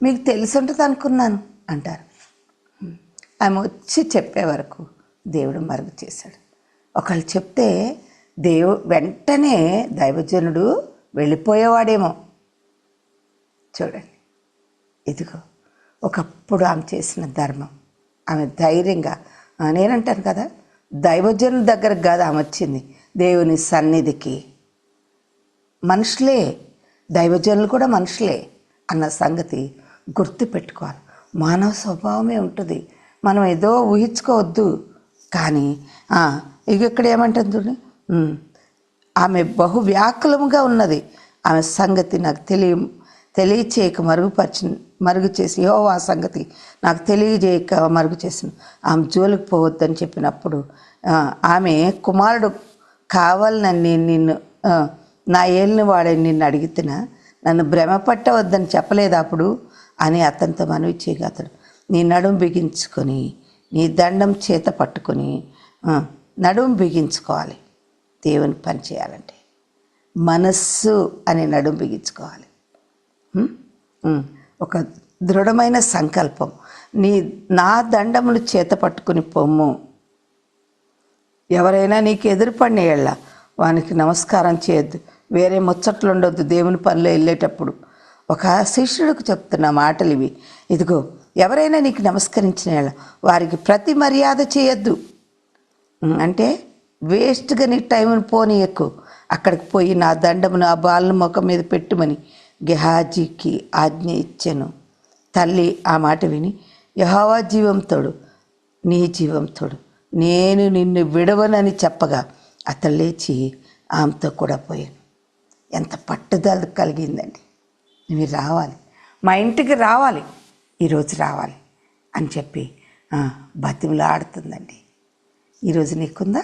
Speaker 1: మీకు తెలిసి ఉంటుంది అనుకున్నాను అంటారు. ఆమె వచ్చి చెప్పే వరకు దేవుడు మరుగు చేశాడు. ఒకళ్ళు చెప్తే వెంటనే దైవజనుడు వెళ్ళిపోయేవాడేమో. చూడండి, ఇదిగో ఒకప్పుడు ఆమె చేసిన ధర్మం. ఆమె ధైర్యంగా, నేనంటాను కదా, దైవజనుల దగ్గరకు కాదు ఆమె వచ్చింది, దేవుని సన్నిధికి. మనుషులే, దైవజనులు కూడా మనుషులే అన్న సంగతి గుర్తుపెట్టుకోవాలి. మానవ స్వభావమే ఉంటుంది, మనం ఏదో ఊహించుకోవద్దు. కానీ ఇక్కడ ఏమంటుంది చూడండి, ఆమె బహువ్యాకులముగా ఉన్నది. ఆమె సంగతి నాకు తెలియచేయక మరుగు చేసి, యెహోవా ఆ సంగతి నాకు తెలియజేయక మరుగు చేసిన ఆమె జోలికి పోవద్దని చెప్పినప్పుడు, ఆమె కుమారుడు కావాలని నిన్ను నా ఏలిన వాడని నిన్ను అడిగితేనా, నన్ను భ్రమ పట్టవద్దని చెప్పలేదు అప్పుడు అని అతనితో మనవి చేయగా, అతడు నీ నడుము బిగించుకొని నీ దండం చేత పట్టుకొని నడుము బిగించుకోవాలి. దేవుని పని చేయాలంటే మనస్సు అని నడుము బిగించుకోవాలి. ఒక దృఢమైన సంకల్పం, నా దండములు చేత పట్టుకుని పొమ్ము. ఎవరైనా నీకు ఎదురుపడిన ఎళ్ళ వానికి నమస్కారం చేయొద్దు, వేరే ముచ్చట్లు ఉండొద్దు. దేవుని పనిలో వెళ్ళేటప్పుడు ఒక శిష్యుడికి చెప్తున్న మాటలు ఇవి. ఇదిగో, ఎవరైనా నీకు నమస్కరించిన ఎళ్ళ వారికి ప్రతి మర్యాద చేయొద్దు. అంటే వేస్ట్గా నీ టైంను పోనీయకు. అక్కడికి పోయి నా దండమును ఆ బాలను ముఖం మీద పెట్టుమని గెహాజీకి ఆజ్ఞ ఇచ్చాను. తల్లి ఆ మాట విని, యెహోవా జీవంతోడు, నీ జీవంతోడు, నేను నిన్ను విడవనని చెప్పగా అతడు లేచి ఆమెతో కూడా పోయాను. ఎంత పట్టుదల కలిగిందండి. మీరు రావాలి, మా ఇంటికి రావాలి, ఈరోజు రావాలి అని చెప్పి బతిమలాడుతుందండి. ఈరోజు నీకుందా?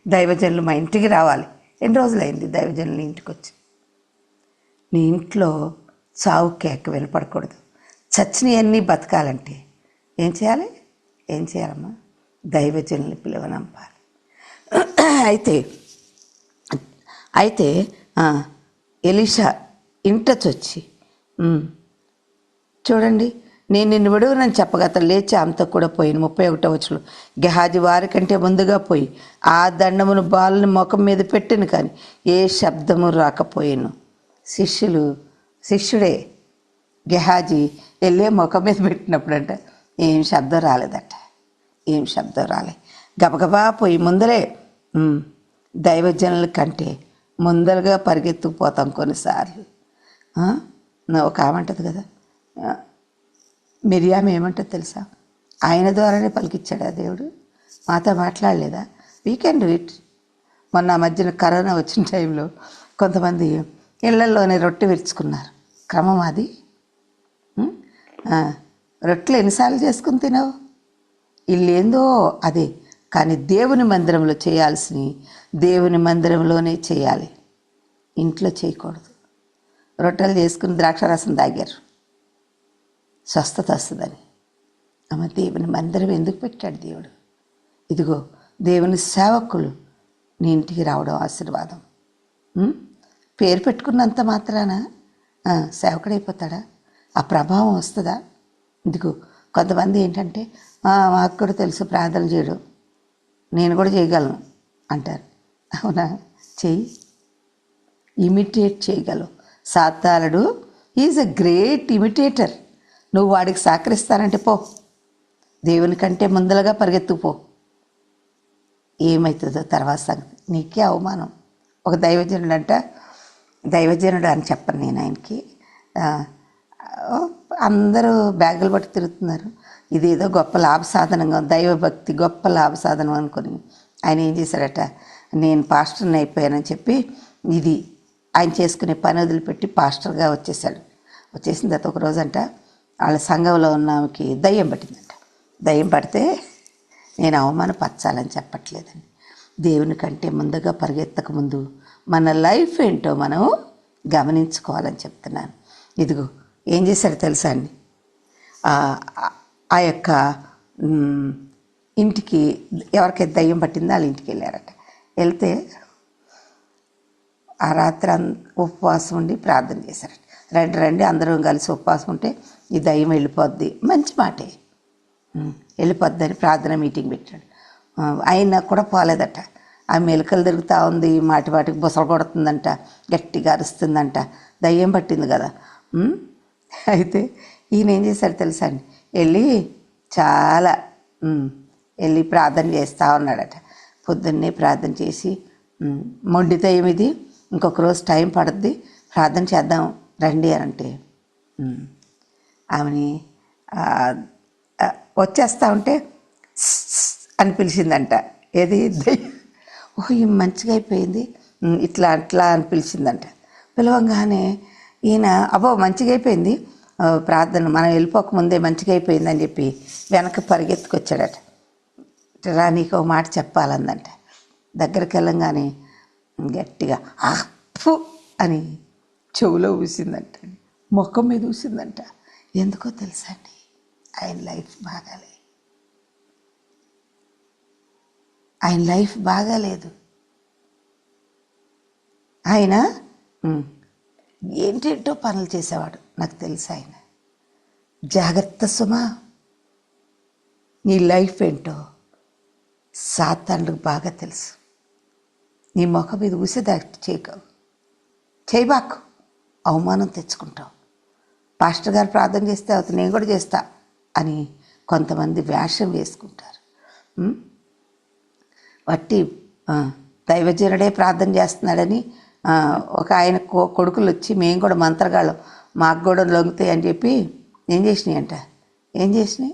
Speaker 1: దైవజనులు మా ఇంటికి రావాలి. ఎన్ని రోజులైంది దైవజనులు ఇంటికి వచ్చి? నీ ఇంట్లో చావు కేక వినపడకూడదు. చచ్చినవన్నీ బతకాలంటే ఏం చేయాలమ్మా? దైవజనులు పిలువనంపాలి. అయితే ఎలీషా ఇంటొచ్చి, చూడండి, నేను నిన్ను విడువనని చెప్పగా అతడు లేచి ఆమెతో కూడా పోయిన. 31వ వచనం, గెహాజీ వారి కంటే ముందుగా పోయి ఆ దండమును బాలుని ముఖం మీద పెట్టిన కానీ ఏ శబ్దము రాకపోయాను. శిష్యుడే గెహాజీ వెళ్ళే ముఖం మీద పెట్టినప్పుడంట ఏం శబ్దం రాలేదట. ఏం శబ్దం రాలే. గబగబా పోయి ముందరే దైవజనుల కంటే ముందరగా పరిగెత్తుకుపోతాం కొన్నిసార్లు. ఒక ఆమంటది కదా, మిరియామ ఏమంటుంది తెలుసా, ఆయన ద్వారానే పలికిచ్చాడా దేవుడు, మాతో మాట్లాడలేదా? We can do it. మొన్న మధ్యన కరోనా వచ్చిన టైంలో కొంతమంది ఇళ్లల్లోనే రొట్టె విరుచుకున్నారు. క్రమం అది. రొట్టెలు ఎన్నిసార్లు చేసుకుని తినవు? ఇల్లేందో అదే. కానీ దేవుని మందిరంలో చేయాల్సినవి దేవుని మందిరంలోనే చేయాలి, ఇంట్లో చేయకూడదు. రొట్టెలు చేసుకుని ద్రాక్షారసం తాగారు, స్వస్థత వస్తుందని. అమ్మ, దేవుని మందిరం ఎందుకు పెట్టాడు దేవుడు? ఇదిగో దేవుని సేవకులు నీ ఇంటికి రావడం ఆశీర్వాదం. పేరు పెట్టుకున్నంత మాత్రాన సేవకుడైపోతాడా? ఆ ప్రభావం వస్తుందా? ఇదిగో కొంతమంది ఏంటంటే మాకు కూడా తెలుసు ప్రార్థన చేయడం, నేను కూడా చేయగలను అంటారు. అవునా? చెయ్యి, ఇమిటేట్ చేయగలవు. సాతానుడు ఈజ్ ఎ గ్రేట్ ఇమిటేటర్. నువ్వు వాడికి సహకరిస్తానంటే పో, దేవుని కంటే ముందరగా పరిగెత్తుకుపో. ఏమవుతుందో తర్వాత సంగతి, నీకే అవమానం. ఒక దైవజనుడు అని చెప్పను నేను ఆయనకి, అందరూ బ్యాగులు పట్టి తిరుగుతున్నారు. ఇదేదో గొప్ప లాభ సాధనంగా, దైవభక్తి గొప్ప లాభ సాధనం అనుకుని ఆయన ఏం చేశాడట, నేను పాస్టర్ని అయిపోయానని చెప్పి ఇది ఆయన చేసుకునే పని వదిలిపెట్టి పాస్టర్గా వచ్చేసాడు. వచ్చేసిన తర్వాత ఒక రోజంట వాళ్ళ సంఘంలో ఉన్న ఆమెకి దయ్యం పట్టిందంట. దయ్యం పడితే నేను అవమానపరచాలని చెప్పట్లేదండి, దేవుని కంటే ముందుగా పరిగెత్తక ముందు మన లైఫ్ ఏంటో మనం గమనించుకోవాలని చెప్తున్నాను. ఇదిగో ఏం చేశాడు తెలుసా అండి, ఆ యొక్క ఇంటికి ఎవరికైతే దయ్యం పట్టిందో వాళ్ళ ఇంటికి వెళ్ళారట. వెళ్తే ఆ రాత్రి ఉపవాసం ఉండి ప్రార్థన చేశారట. రండి అందరం కలిసి ఉపవాసం ఉంటే ఈ దయ్యం వెళ్ళిపోద్ది, మంచి మాటే, వెళ్ళిపోద్దని ప్రార్థన మీటింగ్ పెట్టాడు. ఆయన కూడా పోలేదట. ఆ మెలకలు తిరుగుతూ ఉంది, మాటికి బుసలు కొడుతుందంట, గట్టిగా అరుస్తుందంట, దయ్యం పట్టింది కదా. అయితే ఈయన ఏం చేశాడు తెలుసా అండి, వెళ్ళి ప్రార్థన చేస్తూ ఉన్నాడట. పొద్దున్నే ప్రార్థన చేసి, మొండి దయ్యం ఇది, ఇంకొక రోజు టైం పడుద్ది, ప్రార్థన చేద్దాం రండి అని అంటే ఆమెని వచ్చేస్తూ ఉంటే అని పిలిచిందంట. ఏది దయ్యం? ఈ మంచిగా అయిపోయింది, ఇట్లా అని పిలిచిందంట. పిలవంగానే ఈయన అబ్బో మంచిగా అయిపోయింది, ప్రార్థన మనం వెళ్ళిపోకముందే మంచిగా అయిపోయింది అని చెప్పి వెనక పరిగెత్తుకొచ్చాడట. రా నీకు ఒక మాట చెప్పాలందంట. దగ్గరికి వెళ్ళంగానే గట్టిగా అప్పు అని చెవులో ఊసిందంట, ముఖం మీద ఊసిందంట. ఎందుకో తెలుసా అండి, ఆయన లైఫ్ బాగాలేదు. ఆయన ఏంటేంటో పనులు చేసేవాడు, నాకు తెలుసు. ఆయన జాగ్రత్త సుమా, నీ లైఫ్ ఏంటో సాతానుడికి బాగా తెలుసు. నీ ముఖం మీద ఊసేదాటి చేయబాకు, అవమానం తెచ్చుకుంటావు. పాస్టర్ గారు ప్రార్థన చేస్తే అవుతుంది, నేను కూడా చేస్తా అని కొంతమంది వేషం వేసుకుంటారు. వట్టి దైవజనుడే ప్రార్థన చేస్తున్నాడని ఒక ఆయన కొడుకులు వచ్చి మేము కూడా మంత్రగాళ్ళం, మాకు కూడా లొంగుతాయి అని చెప్పి ఏం చేసినాయి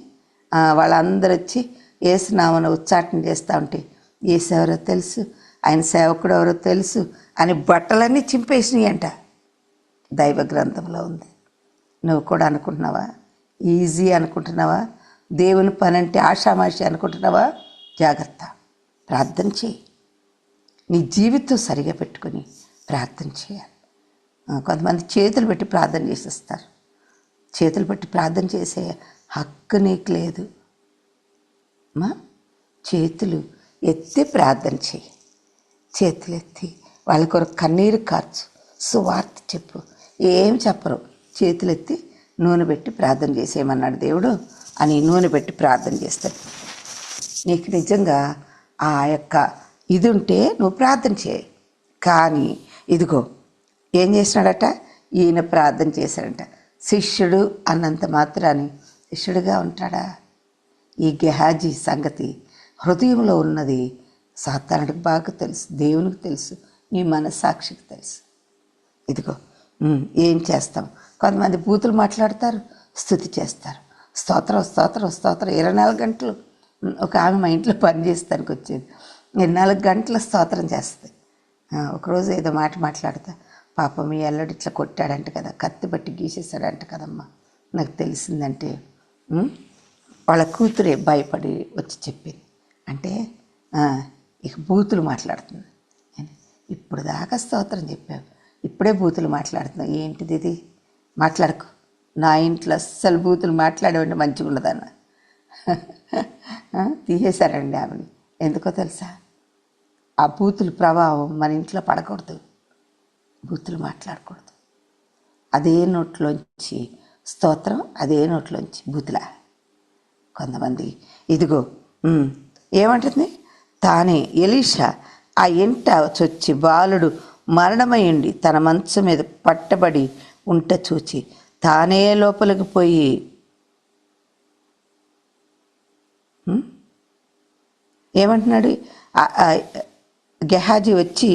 Speaker 1: వాళ్ళందరూ వచ్చి యేసునామమున ఉచ్చాటన చేస్తూ ఉంటే యేసు ఎవరో తెలుసు, ఆయన సేవకుడు ఎవరో తెలుసు అని బట్టలన్నీ చింపేసినాయి అంట. దైవ గ్రంథంలో ఉంది. నువ్వు కూడా అనుకుంటున్నావా? ఈజీ అనుకుంటున్నావా? దేవుని పని అంటే ఆషామాషి అనుకుంటున్నావా? జాగ్రత్త, ప్రార్థన చేయి. నీ జీవితం సరిగా పెట్టుకొని ప్రార్థన చేయాలి. కొంతమంది చేతులు పెట్టి ప్రార్థన చేసేస్తారు. చేతులు పెట్టి ప్రార్థన చేసే హక్కు నీకు లేదు. చేతులు ఎత్తి ప్రార్థన చేయి. చేతులు ఎత్తి వాళ్ళ కొరకు కన్నీరు కార్చు, సువార్త చెప్పు. ఏం చెప్పరు, చేతులు ఎత్తి నూనె పెట్టి ప్రార్థన చేసేయమన్నాడు దేవుడు అని నూనె పెట్టి ప్రార్థన చేస్తాడు. నీకు నిజంగా ఆ యొక్క ఇది ఉంటే నువ్వు ప్రార్థన చేయి. కానీ ఇదిగో ఏం చేసినాడట, ఈయన ప్రార్థన చేశాడంట. శిష్యుడు అన్నంత మాత్రాన్ని శిష్యుడిగా ఉంటాడా? ఈ గెహాజీ సంగతి హృదయంలో ఉన్నది సాతానుడికి బాగా తెలుసు, దేవునికి తెలుసు, నీ మనస్సాక్షికి తెలుసు. ఇదిగో ఏం చేస్తాం, కొంతమంది బూతులు మాట్లాడతారు, స్తుతి చేస్తారు, స్తోత్రం స్తోత్రం స్తోత్రం 24 గంటలు. ఒక ఆమె మా ఇంట్లో పని చేస్తానికి వచ్చేది, 24 గంటల స్తోత్రం చేస్తుంది. ఒకరోజు ఏదో మాట్లాడతా, పాపం మీ అల్లుడు ఇట్లా కొట్టాడంట కదా, కత్తి బట్టి గీసేసాడంట కదమ్మా, నాకు తెలిసిందంటే వాళ్ళ కూతురే భయపడి వచ్చి చెప్పింది. అంటే ఇక బూతులు మాట్లాడుతుంది. ఇప్పుడు దాకా స్తోత్రం చెప్పావు, ఇప్పుడే బూతులు మాట్లాడుతున్నావు, ఏంటిది ఇది? మాట్లాడుకో, నా ఇంట్లో అస్సలు బూతులు మాట్లాడేవండి మంచిగా ఉండదన్న. తీసేశారండి ఆమెని. ఎందుకో తెలుసా? ఆ బూతుల ప్రభావం మన ఇంట్లో పడకూడదు, బూతులు మాట్లాడకూడదు. అదే నోట్లోంచి స్తోత్రం, అదే నోట్లోంచి బూతులా. కొంతమంది ఇదిగో ఏమంటుంది, తానే ఎలీషా ఆ ఇంట చొచ్చి బాలుడు మరణమయ్యండి తన మంచం మీద పట్టబడి ఉంట చూచి తానే లోపలికి పోయి ఏమంటున్నాడు, గెహాజీ వచ్చి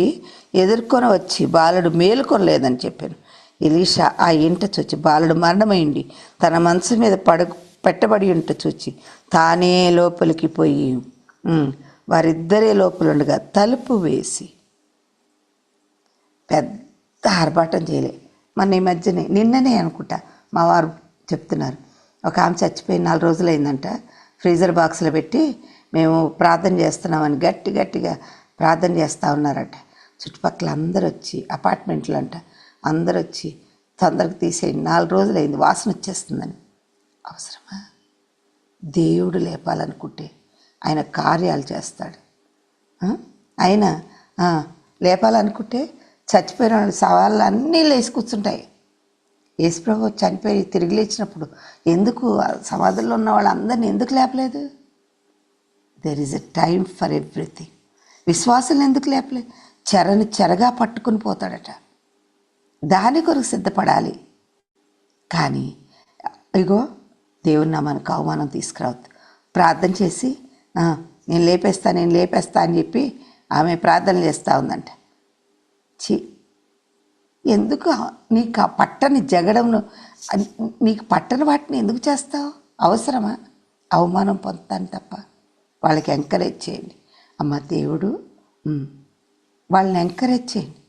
Speaker 1: ఎదుర్కొని వచ్చి బాలుడు మేలుకొనలేదని చెప్పాను. ఎలీషా ఆ ఇంట చూచి బాలుడు మరణమైంది తన మనసు మీద పెట్టబడి ఉంట చూచి తానే లోపలికి పోయి వారిద్దరే లోపలుండగా తలుపు వేసి, పెద్ద ఆర్భాటం చేయలే. మన ఈ మధ్యనే నిన్ననే అనుకుంటా మా వారు చెప్తున్నారు, ఒక ఆమె చచ్చిపోయి 4 రోజులైందంట, ఫ్రీజర్ బాక్స్లో పెట్టి మేము ప్రార్థన చేస్తున్నామని గట్టిగా ప్రార్థన చేస్తూ ఉన్నారట. చుట్టుపక్కల అందరూ వచ్చి, అపార్ట్మెంట్లు అంట, అందరూ వచ్చి తొందరగా తీసేయండి, 4 రోజులైంది, వాసన వచ్చేస్తుందని. అవసరమా? దేవుడు లేపాలనుకుంటే ఆయన కార్యాలు చేస్తాడు. ఆయన లేపాలనుకుంటే చచ్చిపోయిన సవాళ్ళు అన్నీ లేచి కూర్చుంటాయి. యేసుప్రభు చనిపోయి తిరిగి లేచినప్పుడు ఎందుకు సమాధుల్లో ఉన్న వాళ్ళందరినీ ఎందుకు లేపలేదు? There is a time for everything. విశ్వాసం ఎందుకు లేపలేదు? చెరగా పట్టుకుని పోతాడట, దాని కొరకు సిద్ధపడాలి. కానీ ఇగో దేవుని నామానికి అవమానం తీసుకురావద్దు. ప్రార్థన చేసి నేను లేపేస్తా అని చెప్పి ఆమె ప్రార్థన చేస్తూ ఉందంట. ఎందుకు నీకు ఆ పట్టని జగడంను, నీకు పట్టని వాటిని ఎందుకు చేస్తావు? అవసరమా? అవమానం పొందుతాను తప్ప. వాళ్ళకి ఎంకరేజ్ చేయండి. అమ్మ దేవుడు వాళ్ళని ఎంకరేజ్ చేయండి.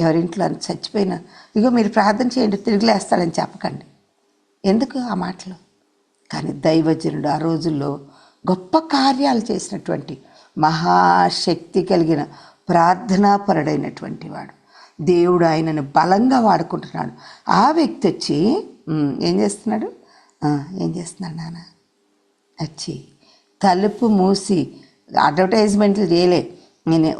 Speaker 1: ఎవరింట్లో చచ్చిపోయినా ఇగో మీరు ప్రార్థన చేయండి తిరిగి లేస్తాడని చెప్పకండి. ఎందుకు ఆ మాటలు? కానీ దైవజనుడు ఆ రోజుల్లో గొప్ప కార్యాలు చేసినటువంటి మహాశక్తి కలిగిన ప్రార్థనాపరుడైనటువంటి వాడు, దేవుడు ఆయనను బలంగా వాడుకుంటున్నాడు. ఆ వ్యక్తి వచ్చి ఏం చేస్తున్నాడు నాన్న? వచ్చి తలుపు మూసి అడ్వర్టైజ్మెంట్లు చేయలే.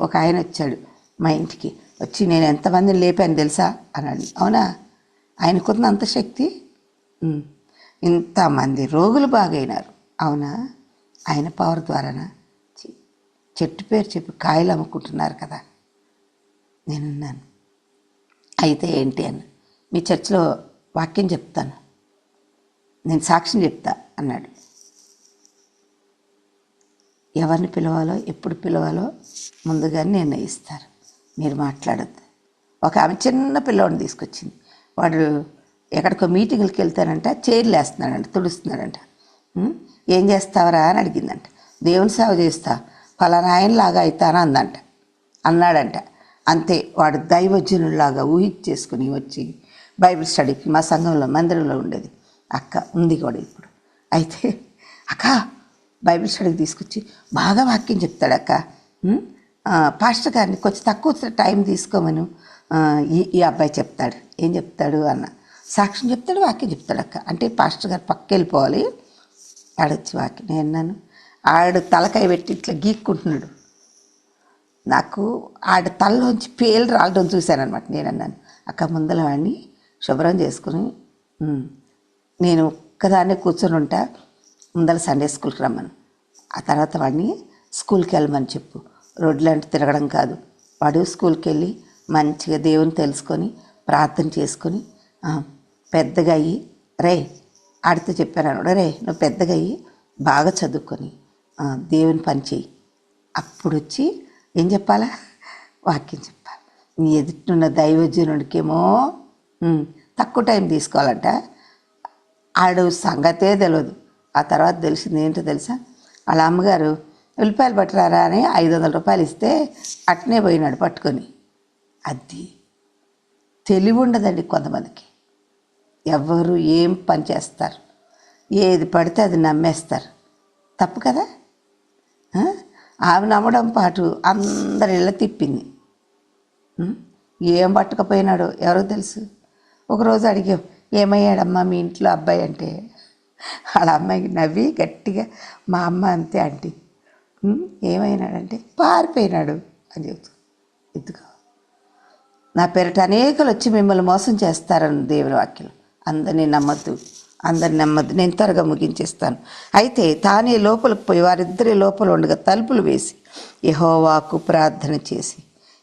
Speaker 1: ఒక ఆయన వచ్చాడు మా ఇంటికి, వచ్చి నేను ఎంతమందిని లేపాను తెలుసా అన్నాడు. అవునా? ఆయనకున్న అంత శక్తి, ఇంతమంది రోగులు బాగైనారు. అవునా? ఆయన పవర్ ద్వారానా? చెట్టు పేరు చెప్పి కాయలు అమ్ముకుంటున్నారు కదా. నేనున్నాను. అయితే ఏంటి అన్న, మీ చర్చిలో వాక్యం చెప్తాను, నేను సాక్ష్యం చెప్తా అన్నాడు. ఎవరిని పిలవాలో ఎప్పుడు పిలవాలో ముందుగానే నిర్ణయిస్తారు, మీరు మాట్లాడద్దు. ఒక ఆమె చిన్న పిల్లవాడిని తీసుకొచ్చింది. వాడు ఎక్కడికో మీటింగ్లకి వెళ్తానంట, చైర్లు వేస్తున్నాడంట, తుడుస్తున్నాడంట. ఏం చేస్తావరా అని అడిగిందంట. దేవుని సేవ చేస్తా, ఫలానా ఆయనలాగా అవుతానా అన్నాడంట. అంతే, వాడు దైవజనులాగా ఊహించేసుకుని వచ్చి బైబిల్ స్టడీకి మా సంఘంలో మందిరంలో ఉండేది అక్క ఉంది కూడా ఇప్పుడు. అయితే అక్క బైబిల్ స్టడీకి తీసుకొచ్చి బాగా వాక్యం చెప్తాడు అక్క, పాస్టర్ గారిని కొంచెం తక్కువ టైం తీసుకోమను, ఈ అబ్బాయి చెప్తాడు. ఏం చెప్తాడు అన్న, సాక్ష్యం చెప్తాడు, వాక్యం చెప్తాడు అక్క. అంటే పాస్టర్ గారు పక్క వెళ్ళిపోవాలి, ఆడొచ్చి వాక్యం. నేను అన్నాను, ఆడు తలకాయ పెట్టి ఇట్లా గీక్కుంటున్నాడు, నాకు ఆడ తలలోంచి పేలు రావడం చూశాను అనమాట. నేను అన్నాను, అక్క ముందల వాడిని శుభ్రం చేసుకుని నేను ఒక్కదాన్నే కూర్చొని ఉంటా, ముందర సండే స్కూల్కి రమ్మను, ఆ తర్వాత వాడిని స్కూల్కి వెళ్ళమని చెప్పు. రోడ్లంటే తిరగడం కాదు, వాడు స్కూల్కి వెళ్ళి మంచిగా దేవుని తెలుసుకొని ప్రార్థన చేసుకొని పెద్దగా అయ్యి, రే ఆడితో చెప్పాను, రే నువ్వు పెద్దగా అయ్యి బాగా చదువుకొని దేవుని పని చెయ్యి. అప్పుడు వచ్చి ఏం చెప్పాలా? వాక్యం చెప్పాలి. నీ ఎదుటిన్న దైవజనుడికేమో తక్కువ టైం తీసుకోవాలంట. ఆడు సంగతే తెలియదు. ఆ తర్వాత తెలిసింది ఏంటో తెలుసా? వాళ్ళ అమ్మగారు ఉల్లిపాయలు పట్టరారా అని 500 రూపాయలు ఇస్తే అట్నే పోయినాడు పట్టుకొని. అది తెలివి ఉండదండి కొంతమందికి. ఎవరు ఏం పని చేస్తారు, ఏది పడితే అది నమ్మేస్తారు. తప్పు కదా? ఆమె నమ్మడం పాటు అందరి ఇళ్ళ తిప్పింది. ఏం పట్టుకపోయినాడో ఎవరికి తెలుసు. ఒకరోజు అడిగాం, ఏమయ్యాడమ్మా మీ ఇంట్లో అబ్బాయి అంటే, వాళ్ళ అమ్మాయికి నవ్వి గట్టిగా, మా అమ్మ అంతే ఆంటీ, ఏమైనాడంటే పారిపోయినాడు అని చెబుతూ. ఇదిగో నా పేరిట అనేకలు వచ్చి మిమ్మల్ని మోసం చేస్తారని దేవుని వాక్యం. అందరినీ నమ్మద్దు, నేను త్వరగా ముగించేస్తాను. అయితే తానే లోపలికి పోయి వారిద్దరి లోపల ఉండగా తలుపులు వేసి యెహోవాకు ప్రార్థన చేసి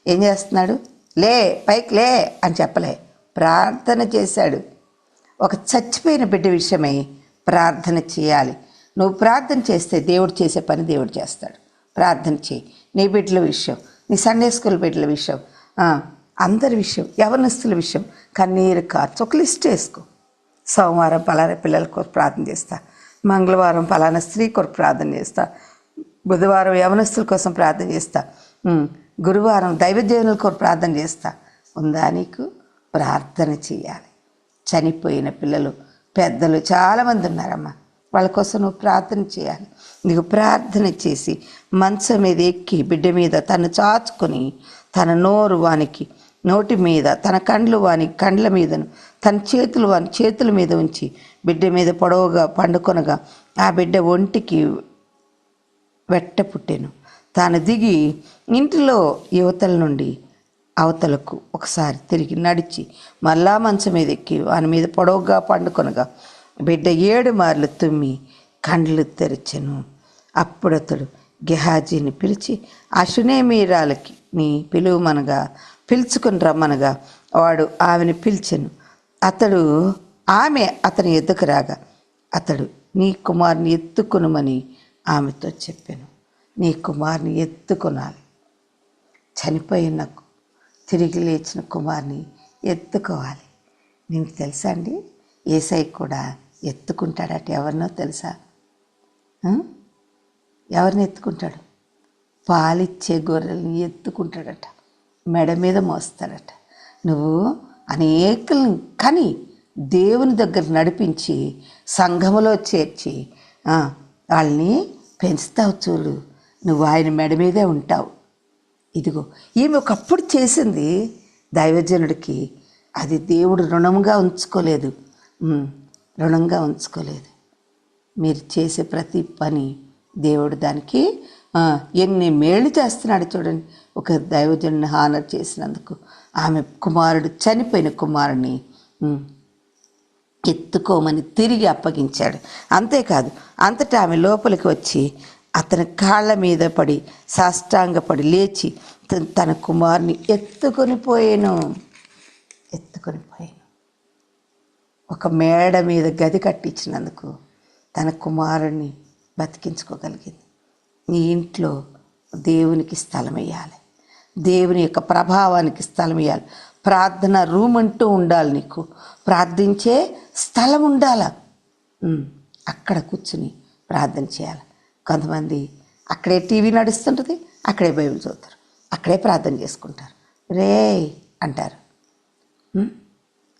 Speaker 1: ఏం చేస్తున్నాడు? లే పైకి లే అని చెప్పలే, ప్రార్థన చేశాడు. ఒక చచ్చిపోయిన బిడ్డ విషయమై ప్రార్థన చేయాలి. నువ్వు ప్రార్థన చేస్తే దేవుడు చేసే పని దేవుడు చేస్తాడు. ప్రార్థన చేయి. నీ బిడ్డల విషయం, నీ సండే స్కూల్ బిడ్డల విషయం, అందరి విషయం, యవనస్తుల విషయం కన్నీరు కార్చి ఒక లిస్ట్ వేసుకో. సోమవారం పలానా పిల్లల కొరకు ప్రార్థన చేస్తా, మంగళవారం పలానా స్త్రీ కొరకు ప్రార్థన చేస్తా, బుధవారం యవనస్తుల కోసం ప్రార్థన చేస్తా, గురువారం దైవజనుల కొరకు ప్రార్థన చేస్తా. ఉందా నీకు? ప్రార్థన చేయాలి. చనిపోయిన పిల్లలు పెద్దలు చాలామంది ఉన్నారమ్మా, వాళ్ళ కోసం నువ్వు ప్రార్థన చేయాలి. నీకు ప్రార్థన చేసి మంచం మీద ఎక్కి బిడ్డ మీద తను చాచుకొని తన నోరు వానికి నోటి మీద, తన కండ్లు వాని కండ్ల మీదను, తన చేతులు వాని చేతుల మీద ఉంచి బిడ్డ మీద పొడవుగా పండుకొనగా ఆ బిడ్డ ఒంటికి వెట్ట పుట్టెను. తాను దిగి ఇంటిలో యువతల నుండి అవతలకు ఒకసారి తిరిగి నడిచి మళ్ళా మంచం మీద ఎక్కి వాని మీద పొడవుగా పండుకొనగా బిడ్డ 7 మార్లు తుమ్మి కండ్లు తెరిచెను. అప్పుడతడు గెహాజీని పిలిచి ఆ షునేమీరాలకి నీ పిలువమనగా పిలుచుకుని రమ్మనగా వాడు ఆమెను పిలిచెను. ఆమె అతని ఎద్దుకు రాగా అతడు నీ కుమారుని ఎత్తుకొనుమని ఆమెతో చెప్పాను. నీ కుమారుని ఎత్తుకొనాలి. చనిపోయిన తిరిగి లేచిన కుమారుని ఎత్తుకోవాలి. నీకు తెలుసా అండి, యేసయ్య కూడా ఎత్తుకుంటాడట. ఎవరినో తెలుసా? ఎవరిని ఎత్తుకుంటాడు? పాలిచ్చే గొర్రెల్ని ఎత్తుకుంటాడట, మెడ మీద మోస్తాడట. నువ్వు అనేకులను కని దేవుని దగ్గర నడిపించి సంఘములో చేర్చి వాళ్ళని పెంచుతావు చూడు, నువ్వు ఆయన మెడ మీదే ఉంటావు. ఇదిగో ఈమె ఒకప్పుడు చేసింది దైవజనుడికి, అది దేవుడు రుణంగా ఉంచుకోలేదు. మీరు చేసే ప్రతి పని దేవుడు దానికి ఎన్ని మేళ్ళు చేస్తున్నాడు చూడండి. ఒక దైవజనుని హానర్ చేసినందుకు ఆమె కుమారుడు, చనిపోయిన కుమారుని ఎత్తుకోమని తిరిగి అప్పగించాడు. అంతేకాదు, అంతటా ఆమె లోపలికి వచ్చి అతని కాళ్ళ మీద పడి సాష్టాంగపడి లేచి తన కుమారుని ఎత్తుకొని పోయాను. ఒక మేడ మీద గది కట్టించినందుకు తన కుమారుణ్ణి బతికించుకోగలిగింది. నీ ఇంట్లో దేవునికి స్థలం ఇవ్వాలి, దేవుని యొక్క ప్రభావానికి స్థలం ఇవ్వాలి. ప్రార్థన రూమ్ అంటూ ఉండాలి. నీకు ప్రార్థించే స్థలం ఉండాల. అక్కడ కూర్చుని ప్రార్థన చేయాలి. కొంతమంది అక్కడే టీవీ నడుస్తుంటుంది, అక్కడే బైబిల్ చదువుతారు, అక్కడే ప్రార్థన చేసుకుంటారు. రే అంటారు.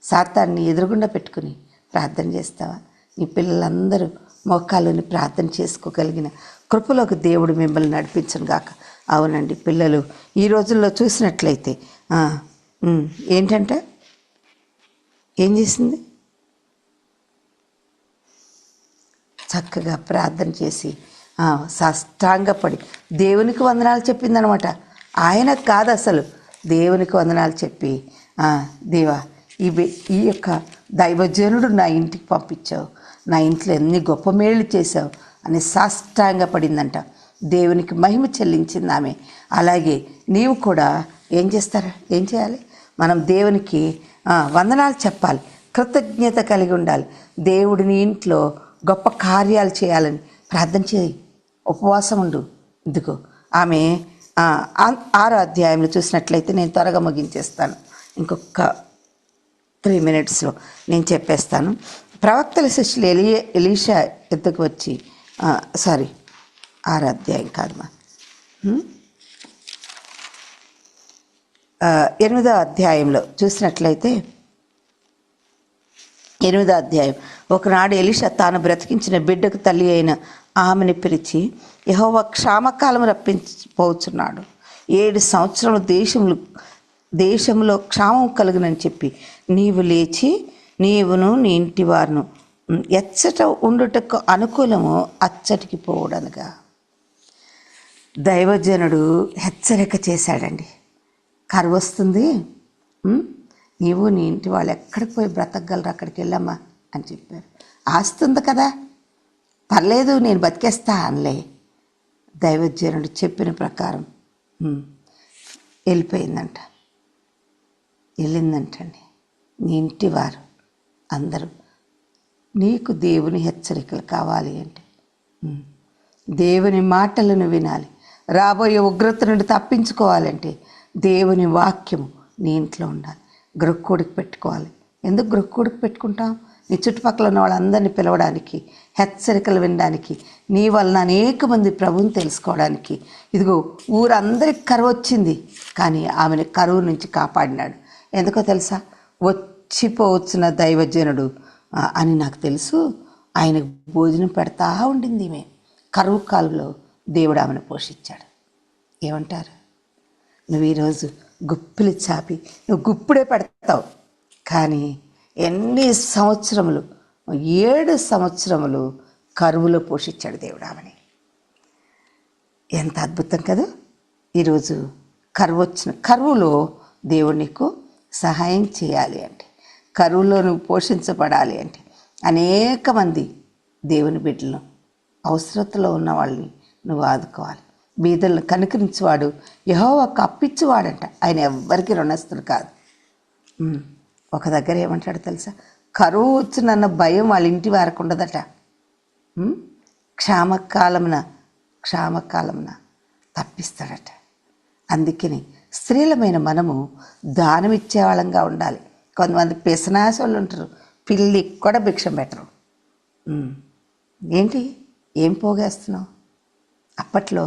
Speaker 1: సాతాన్ని ఎదురుగుండా పెట్టుకుని ప్రార్థన చేస్తావా? నీ పిల్లలందరూ మోకాళ్ళని ప్రార్థన చేసుకోగలిగిన కృపలోకి దేవుడు మిమ్మల్ని నడిపించను గాక. అవునండి, పిల్లలు ఈ రోజుల్లో చూసినట్లయితే ఏంటంటే ఏం చేసింది? చక్కగా ప్రార్థన చేసి సాష్టాంగపడి దేవునికి వందనాలు చెప్పిందనమాట. ఆయనకు కాదు, అసలు దేవునికి వందనాలు చెప్పి దేవా ఈ యొక్క దైవజనుడు నా ఇంటికి పంపించావు, నా ఇంట్లో ఎన్ని గొప్ప మేళ్ళు చేశావు అని సాష్టాంగ పడిందంట. దేవునికి మహిమ చెల్లించింది ఆమె. అలాగే నీవు కూడా ఏం చేయాలి? మనం దేవునికి వందనాలు చెప్పాలి, కృతజ్ఞత కలిగి ఉండాలి. దేవుడిని ఇంట్లో గొప్ప కార్యాలు చేయాలని ప్రార్థన చేయి, ఉపవాసం ఉండు. ఇదిగో ఆమె 6వ అధ్యాయంలో చూసినట్లయితే, నేను త్వరగా ముగించేస్తాను, ఇంకొక 3 minutesలో నేను చెప్పేస్తాను. ప్రవక్తల శిష్యులు ఎలీషా ఎద్దుకు వచ్చి 6వ అధ్యాయం కాదమ్మా, 8వ అధ్యాయంలో చూసినట్లయితే, 8వ అధ్యాయం, ఒకనాడు ఎలీషా తాను బ్రతికించిన బిడ్డకు తల్లి అయిన ఆమెను పిలిచి, యెహోవా క్షామకాలం రప్పించిపోతున్నాడు, 7 సంవత్సరాలు దేశంలో క్షామం కలుగునని చెప్పి, నీవు లేచి నీవును నీ ఇంటి వారును ఎచ్చట ఉండుటకు అనుకూలము అచ్చటికి పోవడనుగా. దైవజనుడు హెచ్చరిక చేశాడండి. కరువు వస్తుంది, నీవు నీ ఇంటి వాళ్ళు ఎక్కడికి పోయి బ్రతకగలరు, అక్కడికి వెళ్ళమ్మా అని చెప్పారు. ఆస్తుంది కదా, పర్లేదు నేను బతికేస్తా అనలే. దైవజనుడు చెప్పిన ప్రకారం వెళ్ళిందంటండి. నీ ఇంటి వారు అందరూ, నీకు దేవుని హెచ్చరికలు కావాలి అంటే దేవుని మాటలను వినాలి. రాబోయే ఉగ్రత నుండి తప్పించుకోవాలంటే దేవుని వాక్యము నీ ఇంట్లో ఉండాలి. గ్రొక్కుడికి పెట్టుకోవాలి. ఎందుకు గ్రొక్కుడికి పెట్టుకుంటాం? నీ చుట్టుపక్కల ఉన్న వాళ్ళందరినీ పిలవడానికి, హెచ్చరికలు వినడానికి, నీ వలన అనేక మంది ప్రభువుని తెలుసుకోవడానికి. ఇదిగో ఊరందరికి కరువు వచ్చింది, కానీ ఆమెను కరువు నుంచి కాపాడినాడు. ఎందుకో తెలుసా? వచ్చిపోవచ్చున్న దైవజనుడు అని నాకు తెలుసు, ఆయనకు భోజనం పెడతా ఉండింది ఈమె. కరువు కాలంలో దేవుడు ఆమెను పోషించాడు. ఏమంటారు? నువ్వు ఈరోజు గుప్పిలి చాపి నువ్వు గుప్పుడే పెడతావు, కానీ ఎన్ని సంవత్సరములు, 7 సంవత్సరములు కరువులో పోషించాడు దేవుడు ఆమెని. ఎంత అద్భుతం కదా! ఈరోజు కరువులో దేవుడు నీకు సహాయం చేయాలి అంటే, కరువులో నువ్వు పోషించబడాలి అంటే, అనేక మంది దేవుని బిడ్డలను, అవసరతలో ఉన్న వాళ్ళని నువ్వు ఆదుకోవాలి. బీదలను కనుకరించేవాడు యెహోవాకు అప్పిచ్చేవాడంట. ఆయన ఎవ్వరికి రుణస్తుడు కాదు. ఒక దగ్గర ఏమంటాడు తెలుసా? కరువు వచ్చునన్న భయం వాళ్ళ ఇంటి వారికి ఉండదట. క్షామకాలమున తప్పిస్తాడట. అందుకని స్త్రీలమైన మనము దానం ఇచ్చేవాళ్ళంగా ఉండాలి. కొంతమంది పెసనాశ వాళ్ళు ఉంటారు, పిల్లి కూడా భిక్షం పెట్టరు. ఏంటి, ఏం పోగేస్తున్నావు? అప్పట్లో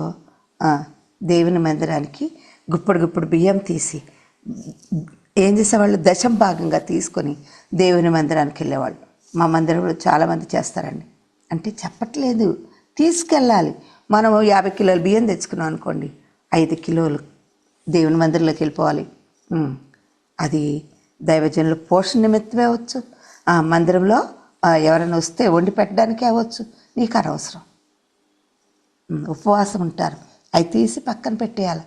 Speaker 1: దేవుని మందిరానికి గుప్పుడు బియ్యం తీసి ఏం చేసేవాళ్ళు? దశం భాగంగా తీసుకొని దేవుని మందిరానికి వెళ్ళేవాళ్ళు. మా మందిరంలో చాలామంది చేస్తారండి. అంటే చెప్పట్లేదు, తీసుకెళ్ళాలి. మనం 50 కిలోలు బియ్యం తెచ్చుకున్నాం అనుకోండి, 5 కిలోలు దేవుని మందిరంలోకి వెళ్ళిపోవాలి. అది దైవజనుల పోషణ నిమిత్తమే అవ్వచ్చు, మందిరంలో ఎవరైనా వస్తే వండి పెట్టడానికి అవ్వచ్చు, నీకు అనవసరం. ఉపవాసం ఉంటారు, అవి తీసి పక్కన పెట్టేయాలి.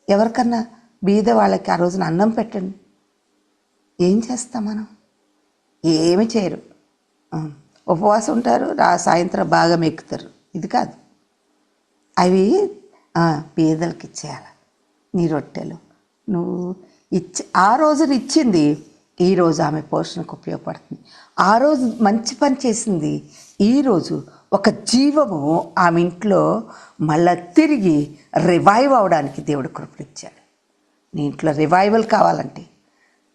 Speaker 1: ఎవరికన్నా బీద వాళ్ళకి ఆ రోజున అన్నం పెట్టండి. ఏం చేస్తాం మనం? ఏమి చేయరు. ఉపవాసం ఉంటారు, సాయంత్రం బాగా మెక్కుతారు. ఇది కాదు, అవి బీదలకి ఇచ్చేయాలి. నీ రొట్టెలు నువ్వు ఆ రోజున ఇచ్చింది ఈరోజు ఆమె పోషణకు ఉపయోగపడుతుంది. ఆ రోజు మంచి పని చేసింది, ఈరోజు ఒక జీవము ఆమె ఇంట్లో మళ్ళా తిరిగి రివైవ్ అవడానికి దేవుడు కృపనిచ్చాడు. నీ ఇంట్లో రివైవల్ కావాలంటే,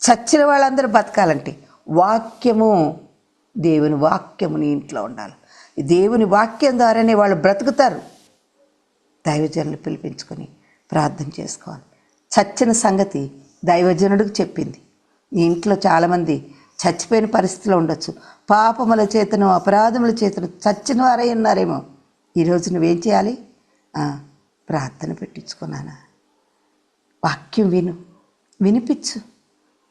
Speaker 1: చచ్చిన వాళ్ళందరూ బతకాలంటే దేవుని వాక్యము నీ ఇంట్లో ఉండాలి. దేవుని వాక్యం ద్వారానే వాళ్ళు బ్రతుకుతారు. దైవజనులు పిలిపించుకొని ప్రార్థన చేసుకోవాలి. చచ్చిన సంగతి దైవజనుడికి చెప్పింది. నీ ఇంట్లో చాలామంది చచ్చిపోయిన పరిస్థితిలో ఉండొచ్చు, పాపముల చేతను అపరాధముల చేతను చచ్చిన వారై ఉన్నారేమో. ఈరోజు నువ్వేం చేయాలి? ప్రార్థన పెట్టించుకున్నానా? వాక్యం వినిపించు,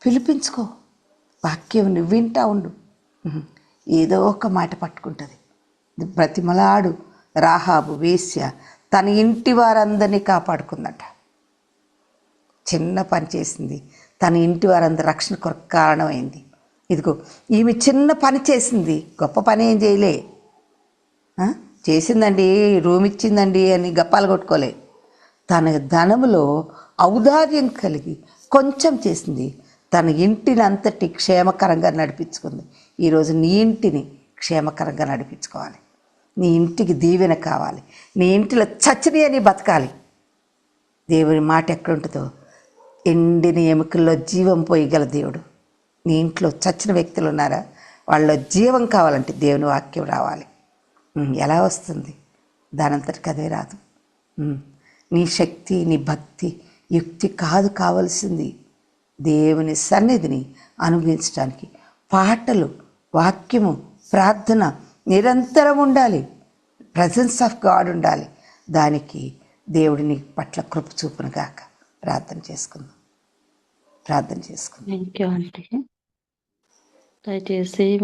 Speaker 1: పిలిపించుకో. వాక్యం నువ్వు వింటా ఉండు. ఏదో ఒక మాట పట్టుకుంటుంది. బ్రతిమలాడు రాహాబు వేశ్య తన ఇంటి వారందరినీ కాపాడుకుందట. చిన్న పని చేసింది, తన ఇంటి వారందరి రక్షణ కొరకు కారణమైంది. ఇదిగో ఈమె చిన్న పని చేసింది, గొప్ప పని ఏం చేయలే. ఆ? చేసిందండి, రూమ్ ఇచ్చిందండి అని గప్పాలు కొట్టుకోలే. తన ధనములో ఔదార్యం కలిగి కొంచెం చేసింది, తన ఇంటిని అంతటి క్షేమకరంగా నడిపించుకుంది. ఈరోజు నీ ఇంటిని క్షేమకరంగా నడిపించుకోవాలి. నీ ఇంటికి దీవెన కావాలి. నీ ఇంటిలో చచ్చని అని బతకాలి. దేవుని మాట ఎక్కడుంటుందో ఎండిన ఎముకల్లో జీవం పోయగల దేవుడు. నీ ఇంట్లో చచ్చిన వ్యక్తులు ఉన్నారా? వాళ్ళలో జీవం కావాలంటే దేవుని వాక్యం రావాలి. ఎలా వస్తుంది? దానంతటికి అదే రాదు. నీ శక్తి, నీ భక్తి, యుక్తి కాదు కావలసింది. దేవుని సన్నిధిని అనుభవించడానికి పాటలు, వాక్యము, ప్రార్థన నిరంతరం ఉండాలి. ప్రజెన్స్ ఆఫ్ గాడ్ ఉండాలి. దానికి దేవుడిని పట్ల కృప చూపును గాక. ప్రార్థన చేసుకుందాం.
Speaker 2: Thank you aunty. దయచేసి